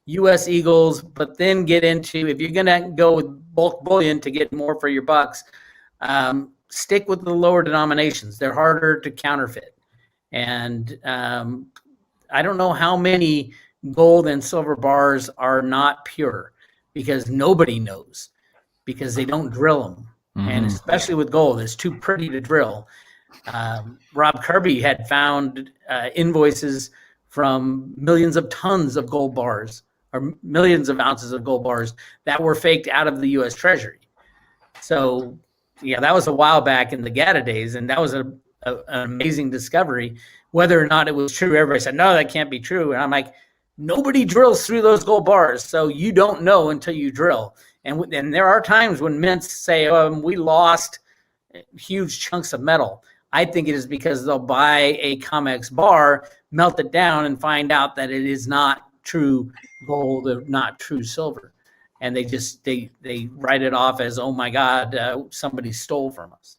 Speaker 2: U.S. Eagles, but then get into, if you're going to go with bulk bullion to get more for your bucks, stick with the lower denominations. They're harder to counterfeit. And I don't know how many gold and silver bars are not pure, because nobody knows, because they don't drill them. Mm-hmm. And especially with gold, it's too pretty to drill. Rob Kirby had found invoices from millions of tons of gold bars, or millions of ounces of gold bars, that were faked out of the U.S. Treasury. So, yeah, that was a while back in the GATA days, and that was an amazing discovery. Whether or not it was true, everybody said, no, that can't be true. And I'm like, nobody drills through those gold bars, so you don't know until you drill. And there are times when mints say, we lost huge chunks of metal. I think it is because they'll buy a COMEX bar, melt it down, and find out that it is not true gold or not true silver. And they write it off as, oh my God, somebody stole from us.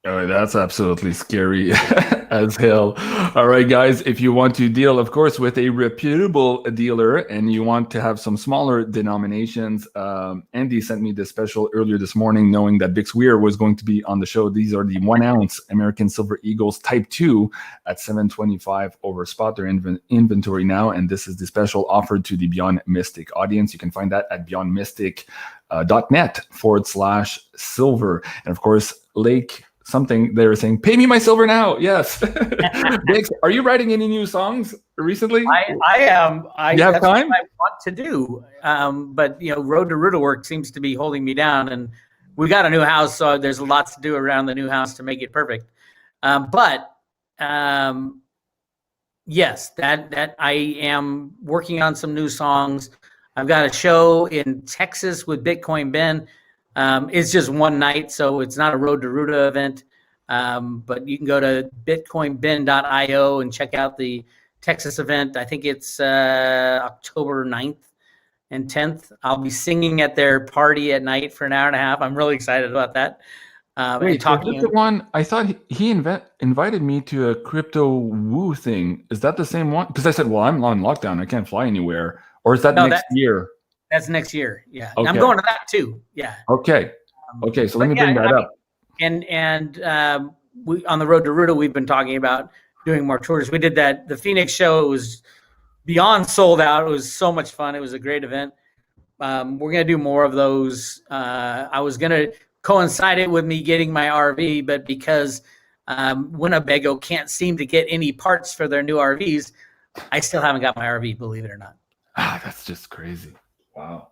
Speaker 1: Oh, that's absolutely scary as hell. All right, guys, if you want to deal, of course, with a reputable dealer and you want to have some smaller denominations, Andy sent me this special earlier this morning, knowing that BIX WEIR was going to be on the show. These are the 1 ounce American Silver Eagles Type 2 at $725 over spot. They're in inventory now, and this is the special offered to the Beyond Mystic audience. You can find that at beyondmystic.net/silver. And of course, Lake something they were saying, pay me my silver now. Yes. Biggs, are you writing any new songs recently?
Speaker 2: I am.
Speaker 1: You have time?
Speaker 2: What I want to do. But Road to Ruta work seems to be holding me down, and we got a new house, so there's lots to do around the new house to make it perfect. Yes, that I am working on some new songs. I've got a show in Texas with Bitcoin Ben. It's just one night, so it's not a Road to Ruta event. But you can go to bitcoinben.io and check out the Texas event. I think it's October 9th and 10th. I'll be singing at their party at night for an hour and a half. I'm really excited about that.
Speaker 1: Wait, talking is that the one? I thought he invited me to a crypto woo thing. Is that the same one? Because I said, well, I'm on lockdown. I can't fly anywhere. Or is that next year?
Speaker 2: That's next year. Yeah.
Speaker 1: Okay.
Speaker 2: I'm going to that too. Yeah.
Speaker 1: Okay. Okay. So let me bring that up.
Speaker 2: And we on the Road to Ruta, we've been talking about doing more tours. We did that. The Phoenix show was beyond sold out. It was so much fun. It was a great event. We're going to do more of those. I was going to coincide it with me getting my RV, but because Winnebago can't seem to get any parts for their new RVs, I still haven't got my RV, believe it or not.
Speaker 1: That's just crazy. Wow.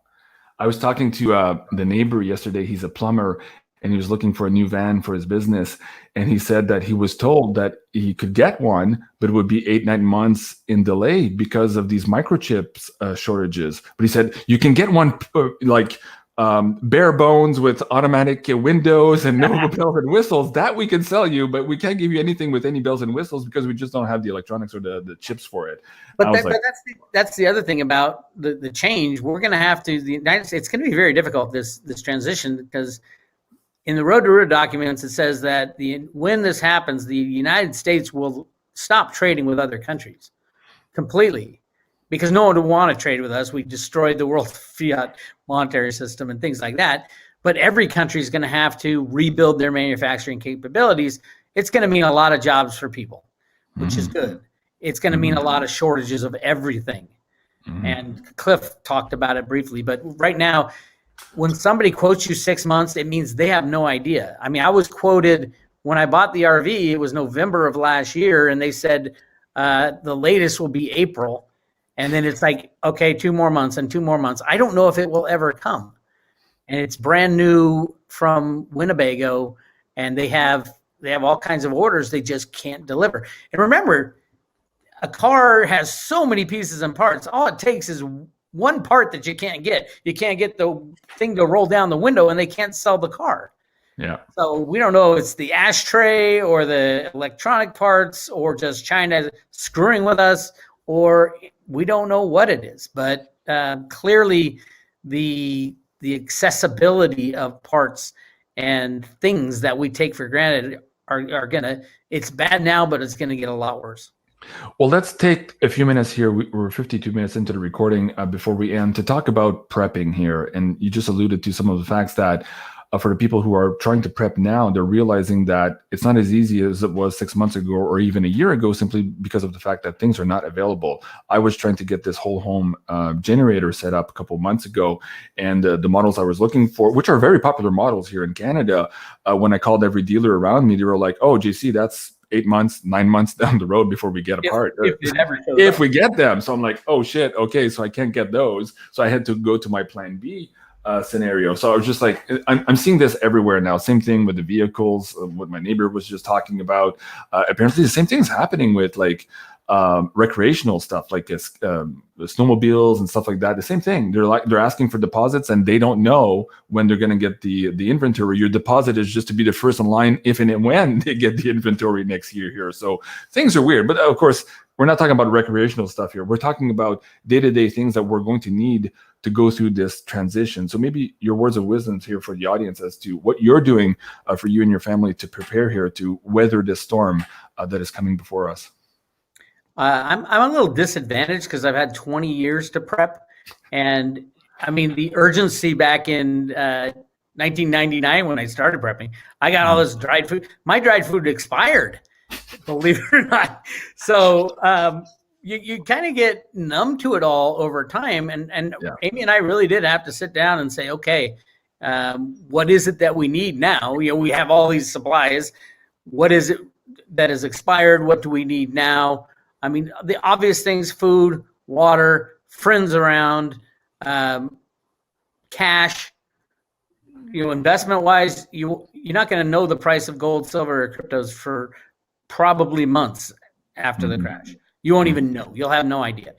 Speaker 1: I was talking to the neighbor yesterday. He's a plumber, and he was looking for a new van for his business. And he said that he was told that he could get one, but it would be 8-9 months in delay because of these microchips shortages. But he said, you can get one bare bones with automatic windows and no bells and whistles. That we can sell you, but we can't give you anything with any bells and whistles because we just don't have the electronics or the chips for it.
Speaker 2: But that's the other thing about the change. We're going to have to, the United States, it's going to be very difficult, this transition, because in the Road to Ruta documents, it says that when this happens, the United States will stop trading with other countries completely, because no one would want to trade with us. We destroyed the world fiat monetary system and things like that. But every country is going to have to rebuild their manufacturing capabilities. It's going to mean a lot of jobs for people, which is good. It's going to mean a lot of shortages of everything. And Cliff talked about it briefly. But right now, when somebody quotes you 6 months, it means they have no idea. I mean, I was quoted when I bought the RV, it was November of last year, and they said the latest will be April. And then it's like, okay, 2 more months and 2 more months. I don't know if it will ever come. And it's brand new from Winnebago, and they have all kinds of orders. They just can't deliver. And remember, a car has so many pieces and parts. All it takes is one part that you can't get. You can't get the thing to roll down the window, and they can't sell the car.
Speaker 1: Yeah.
Speaker 2: So we don't know if it's the ashtray or the electronic parts or just China screwing with us, or we don't know what it is. But clearly the accessibility of parts and things that we take for granted are gonna, it's bad now, but it's gonna get a lot worse.
Speaker 1: Well, let's take a few minutes here. We're 52 minutes into the recording before we end to talk about prepping here. And you just alluded to some of the facts that for the people who are trying to prep now, they're realizing that it's not as easy as it was 6 months ago or even a year ago, simply because of the fact that things are not available. I was trying to get this whole home generator set up a couple of months ago, and the models I was looking for, which are very popular models here in Canada, when I called every dealer around me, they were like, oh, JC, that's 8 months, 9 months down the road before we get a part. If we get them. So I'm like, oh shit, okay, so I can't get those. So I had to go to my plan B scenario. So I was just like, I'm seeing this everywhere now. Same thing with the vehicles, what my neighbor was just talking about. Apparently the same thing's happening with like recreational stuff, like the snowmobiles and stuff like that. The same thing. They're asking for deposits, and they don't know when they're going to get the inventory. Your deposit is just to be the first in line if and when they get the inventory next year here. So things are weird. But of course, we're not talking about recreational stuff here. We're talking about day-to-day things that we're going to need to go through this transition. So maybe your words of wisdom here for the audience as to what you're doing for you and your family to prepare here to weather this storm that is coming before us.
Speaker 2: I'm a little disadvantaged because I've had 20 years to prep, and I mean the urgency back in 1999 when I started prepping, I got all this dried food. My dried food expired, believe it or not. So you kind of get numb to it all over time, and Amy and I really did have to sit down and say, okay, what is it that we need now? We have all these supplies. What is it that is expired? What do we need now? I mean, the obvious things: food, water, friends around, cash. Investment wise, you're not going to know the price of gold, silver, or cryptos for probably months after the crash. You won't even know. You'll have no idea.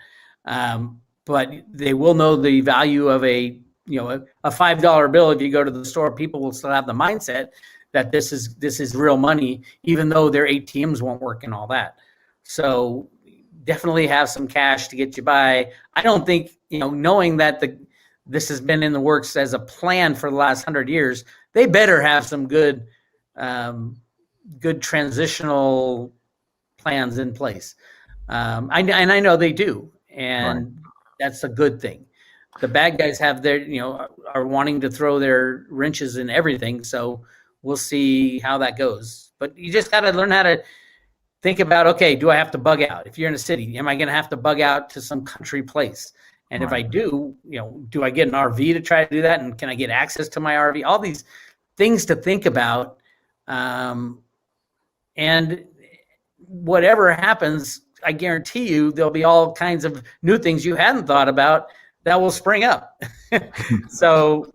Speaker 2: But they will know the value of a $5 bill. If you go to the store, people will still have the mindset that this is real money, even though their ATMs won't work and all that. So definitely have some cash to get you by. I don't think, knowing that this has been in the works as a plan for the last 100 years, they better have some good transitional plans in place. I know they do, and that's a good thing. The bad guys have are wanting to throw their wrenches in everything. So we'll see how that goes. But you just got to learn how to think about, okay, do I have to bug out? If you're in a city, am I going to have to bug out to some country place? And if I do, do I get an RV to try to do that? And can I get access to my RV? All these things to think about. And whatever happens, I guarantee you there'll be all kinds of new things you hadn't thought about that will spring up. So,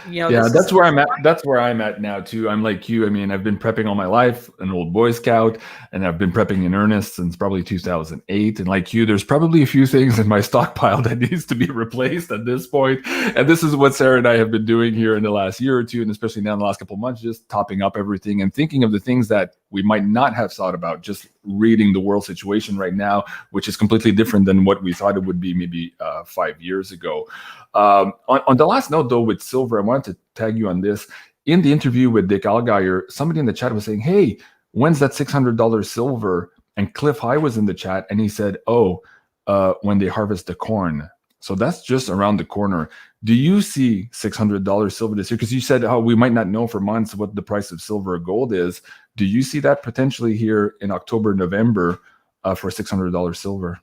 Speaker 1: that's where I'm at. That's where I'm at now too. I'm like you. I mean, I've been prepping all my life, an old Boy Scout, and I've been prepping in earnest since probably 2008. And like you, there's probably a few things in my stockpile that needs to be replaced at this point. And this is what Sarah and I have been doing here in the last year or two, and especially now in the last couple of months, just topping up everything and thinking of the things that we might not have thought about, just reading the world situation right now, which is completely different than what we thought it would be maybe 5 years ago. On the last note, though, with silver, I wanted to tag you on this. In the interview with Dick Allgaier, somebody in the chat was saying, hey, when's that $600 silver? And Cliff High was in the chat, and he said, when they harvest the corn. So that's just around the corner. Do you see $600 silver this year? Because you said, we might not know for months what the price of silver or gold is. Do you see that potentially here in October, November for $600 silver?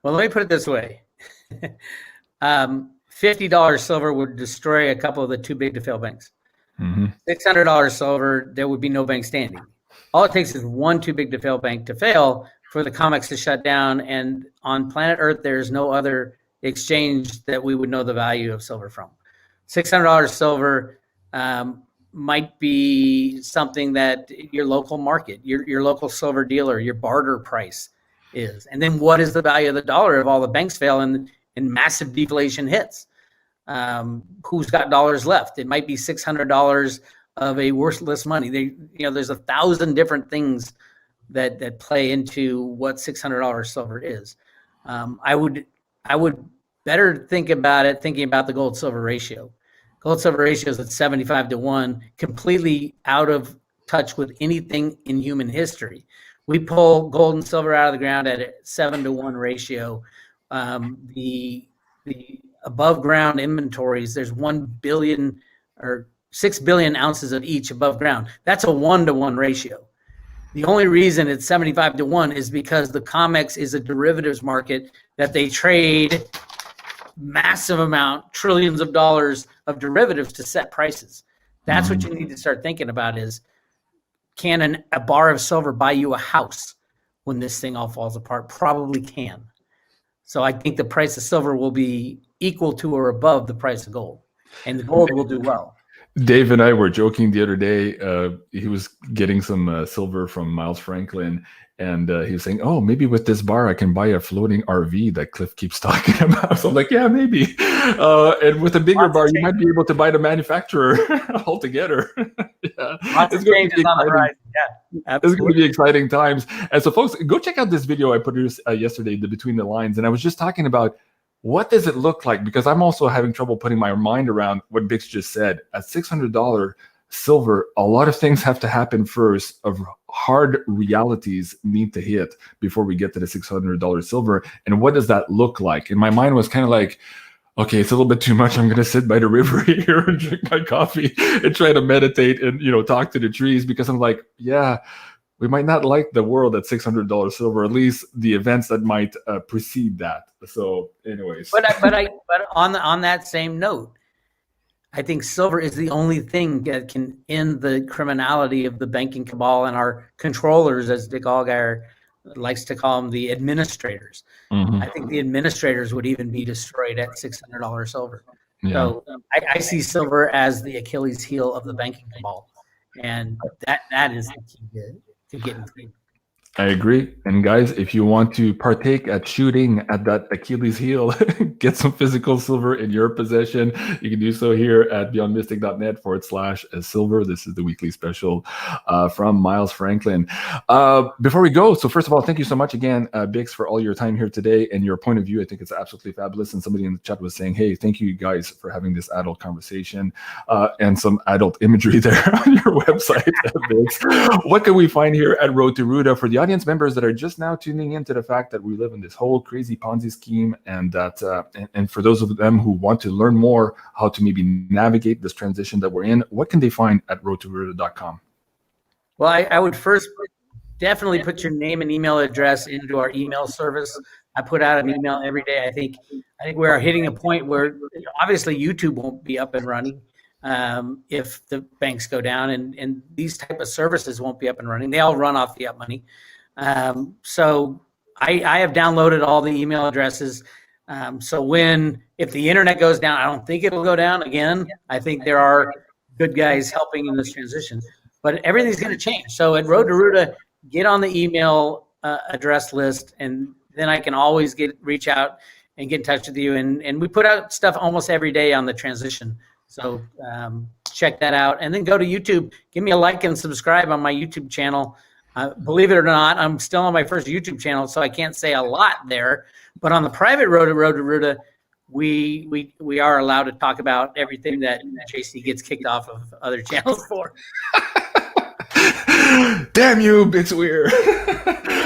Speaker 2: Well, let me put it this way. $50 silver would destroy a couple of the too big to fail banks. $600 silver, there would be no bank standing. All it takes is one too big to fail bank to fail for the COMEX to shut down. And on planet Earth, there's no other exchange that we would know the value of silver from. $600 silver might be something that your local market, your local silver dealer, your barter price is. And then what is the value of the dollar if all the banks fail and massive deflation hits? Who's got dollars left? It might be $600 of a worthless money. There's 1,000 different things that play into what $600 silver is. I would better think about it, thinking about the gold silver ratio. Gold silver ratio is at 75-1, completely out of touch with anything in human history. We pull gold and silver out of the ground at a 7-1 ratio. The above ground inventories, there's 1 billion or 6 billion ounces of each above ground. That's a 1-1 ratio. The only reason it's 75-1 is because the COMEX is a derivatives market that they trade massive amount, trillions of dollars of derivatives to set prices. That's what you need to start thinking about is, can a bar of silver buy you a house when this thing all falls apart? Probably can. So I think the price of silver will be equal to or above the price of gold, and the gold will do well.
Speaker 1: Dave and I were joking the other day. He was getting some silver from Miles Franklin, and he was saying, "Oh, maybe with this bar I can buy a floating RV that Cliff keeps talking about." So I'm like, "Yeah, maybe." And with a bigger bar, you might be able to buy the manufacturer altogether. Yeah.
Speaker 2: Lots of changes on the horizon. Yeah, absolutely.
Speaker 1: It's going to be exciting times. And so, folks, go check out this video I produced yesterday, the Between the Lines, and I was just talking about what does it look like? Because I'm also having trouble putting my mind around what Bix just said. At $600 silver, a lot of things have to happen first, of hard realities need to hit before we get to the $600 silver. And what does that look like? And my mind was kind of like, okay, it's a little bit too much. I'm going to sit by the river here and drink my coffee and try to meditate and, talk to the trees, because I'm like, yeah, we might not like the world at $600 silver, at least the events that might precede that. So anyways.
Speaker 2: But on that same note, I think silver is the only thing that can end the criminality of the banking cabal and our controllers, as Dick Allgaier likes to call them, the administrators.
Speaker 1: Mm-hmm.
Speaker 2: I think the administrators would even be destroyed at $600 silver. Yeah. So I see silver as the Achilles heel of the banking cabal, and that is the key to getting through.
Speaker 1: I agree. And guys, if you want to partake at shooting at that Achilles heel, get some physical silver in your possession. You can do so here at beyondmystic.net/silver. This is the weekly special from Miles Franklin. Before we go, so first of all, thank you so much again, Bix, for all your time here today and your point of view. I think it's absolutely fabulous. And somebody in the chat was saying, hey, thank you guys for having this adult conversation and some adult imagery there on your website, Bix. What can we find here at Road to Ruda for the audience members that are just now tuning into the fact that we live in this whole crazy Ponzi scheme, and that and for those of them who want to learn more how to maybe navigate this transition that we're in, what can they find at roadtoruda.com?
Speaker 2: Well, I would first definitely put your name and email address into our email service. I put out an email every day. I think we are hitting a point where obviously YouTube won't be up and running if the banks go down, and these type of services won't be up and running. They all run off fiat money. So I have downloaded all the email addresses. So if the internet goes down, I don't think it'll go down again. I think there are good guys helping in this transition, but everything's going to change. So at Road to Ruda, get on the email address list, and then I can always reach out and get in touch with you. And we put out stuff almost every day on the transition. So check that out, and then go to YouTube. Give me a like and subscribe on my YouTube channel. Believe it or not, I'm still on my first YouTube channel, so I can't say a lot there. But on the private Road to Ruda, we are allowed to talk about everything that JC gets kicked off of other channels for.
Speaker 1: Damn you, BIX WEIR.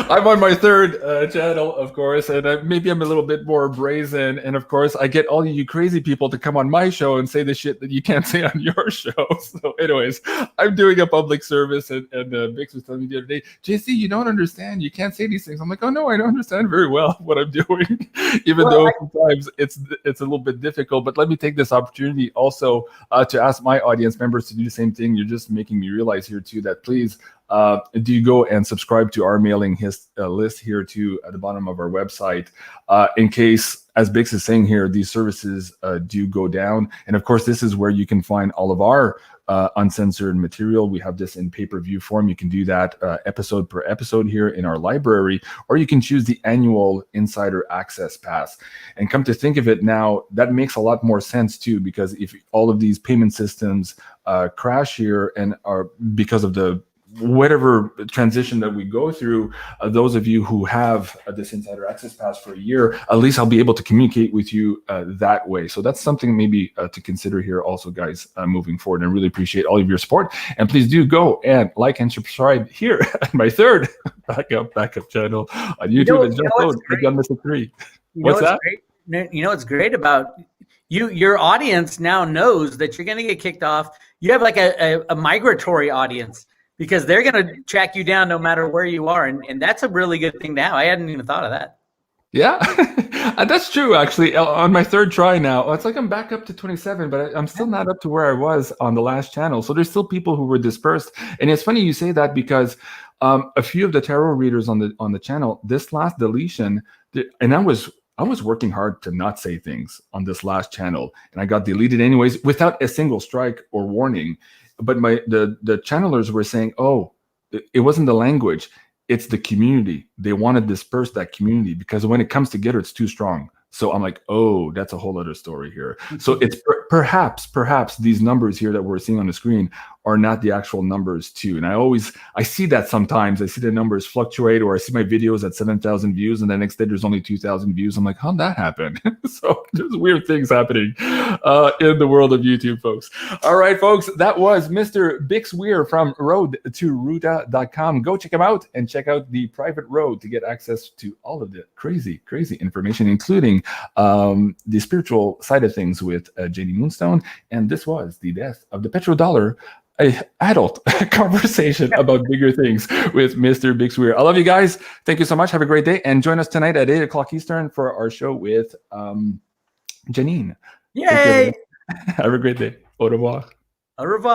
Speaker 1: I'm on my third channel, of course, and maybe I'm a little bit more brazen. And of course, I get all you crazy people to come on my show and say the shit that you can't say on your show. So anyways, I'm doing a public service, and Bix was telling me the other day, JC, you don't understand. You can't say these things. I'm like, oh, no, I don't understand very well what I'm doing, even though sometimes it's a little bit difficult. But let me take this opportunity also to ask my audience members to do the same thing. You're just making me realize here, too, that please, do you go and subscribe to our mailing list here too at the bottom of our website, in case, as Bix is saying here, these services do go down. And of course, this is where you can find all of our uncensored material. We have this in pay-per-view form. You can do that episode per episode here in our library, or you can choose the annual insider access pass. And come to think of it now, that makes a lot more sense too, because if all of these payment systems crash here and are because of the whatever transition that we go through, those of you who have this insider access pass for a year, at least I'll be able to communicate with you that way. So that's something maybe to consider here also, guys, moving forward. And I really appreciate all of your support. And please do go and like and subscribe here at my third backup channel on YouTube. And just go to BeyondMystic 3. What's that?
Speaker 2: You know what's great about your audience now knows that you're going to get kicked off. You have like a migratory audience, because they're going to track you down no matter where you are. And that's a really good thing now. I hadn't even thought of that.
Speaker 1: Yeah, that's true, actually. On my third try now, it's like I'm back up to 27, but I'm still not up to where I was on the last channel. So there's still people who were dispersed. And it's funny you say that, because a few of the tarot readers on the channel, this last deletion, and I was working hard to not say things on this last channel, and I got deleted anyways without a single strike or warning. But the channelers were saying, oh, it wasn't the language, it's the community. They want to disperse that community because when it comes together, it's too strong. So I'm like, oh, that's a whole other story here. So perhaps these numbers here that we're seeing on the screen are not the actual numbers too. And I see that sometimes. I see the numbers fluctuate, or I see my videos at 7,000 views and the next day there's only 2,000 views. I'm like, how'd that happen? So there's weird things happening in the world of YouTube, folks. All right, folks, that was Mr. BIX WEIR from road2ruta.com. Go check him out and check out the private road to get access to all of the crazy information, including the spiritual side of things with Janie Moonstone. And this was the death of the petrodollar, an adult conversation about bigger things with Mr. BIX WEIR. I love you guys. Thank you so much. Have a great day. And join us tonight at 8 o'clock Eastern for our show with Janine.
Speaker 2: Yay!
Speaker 1: Have a great day. Au revoir.
Speaker 2: Au revoir.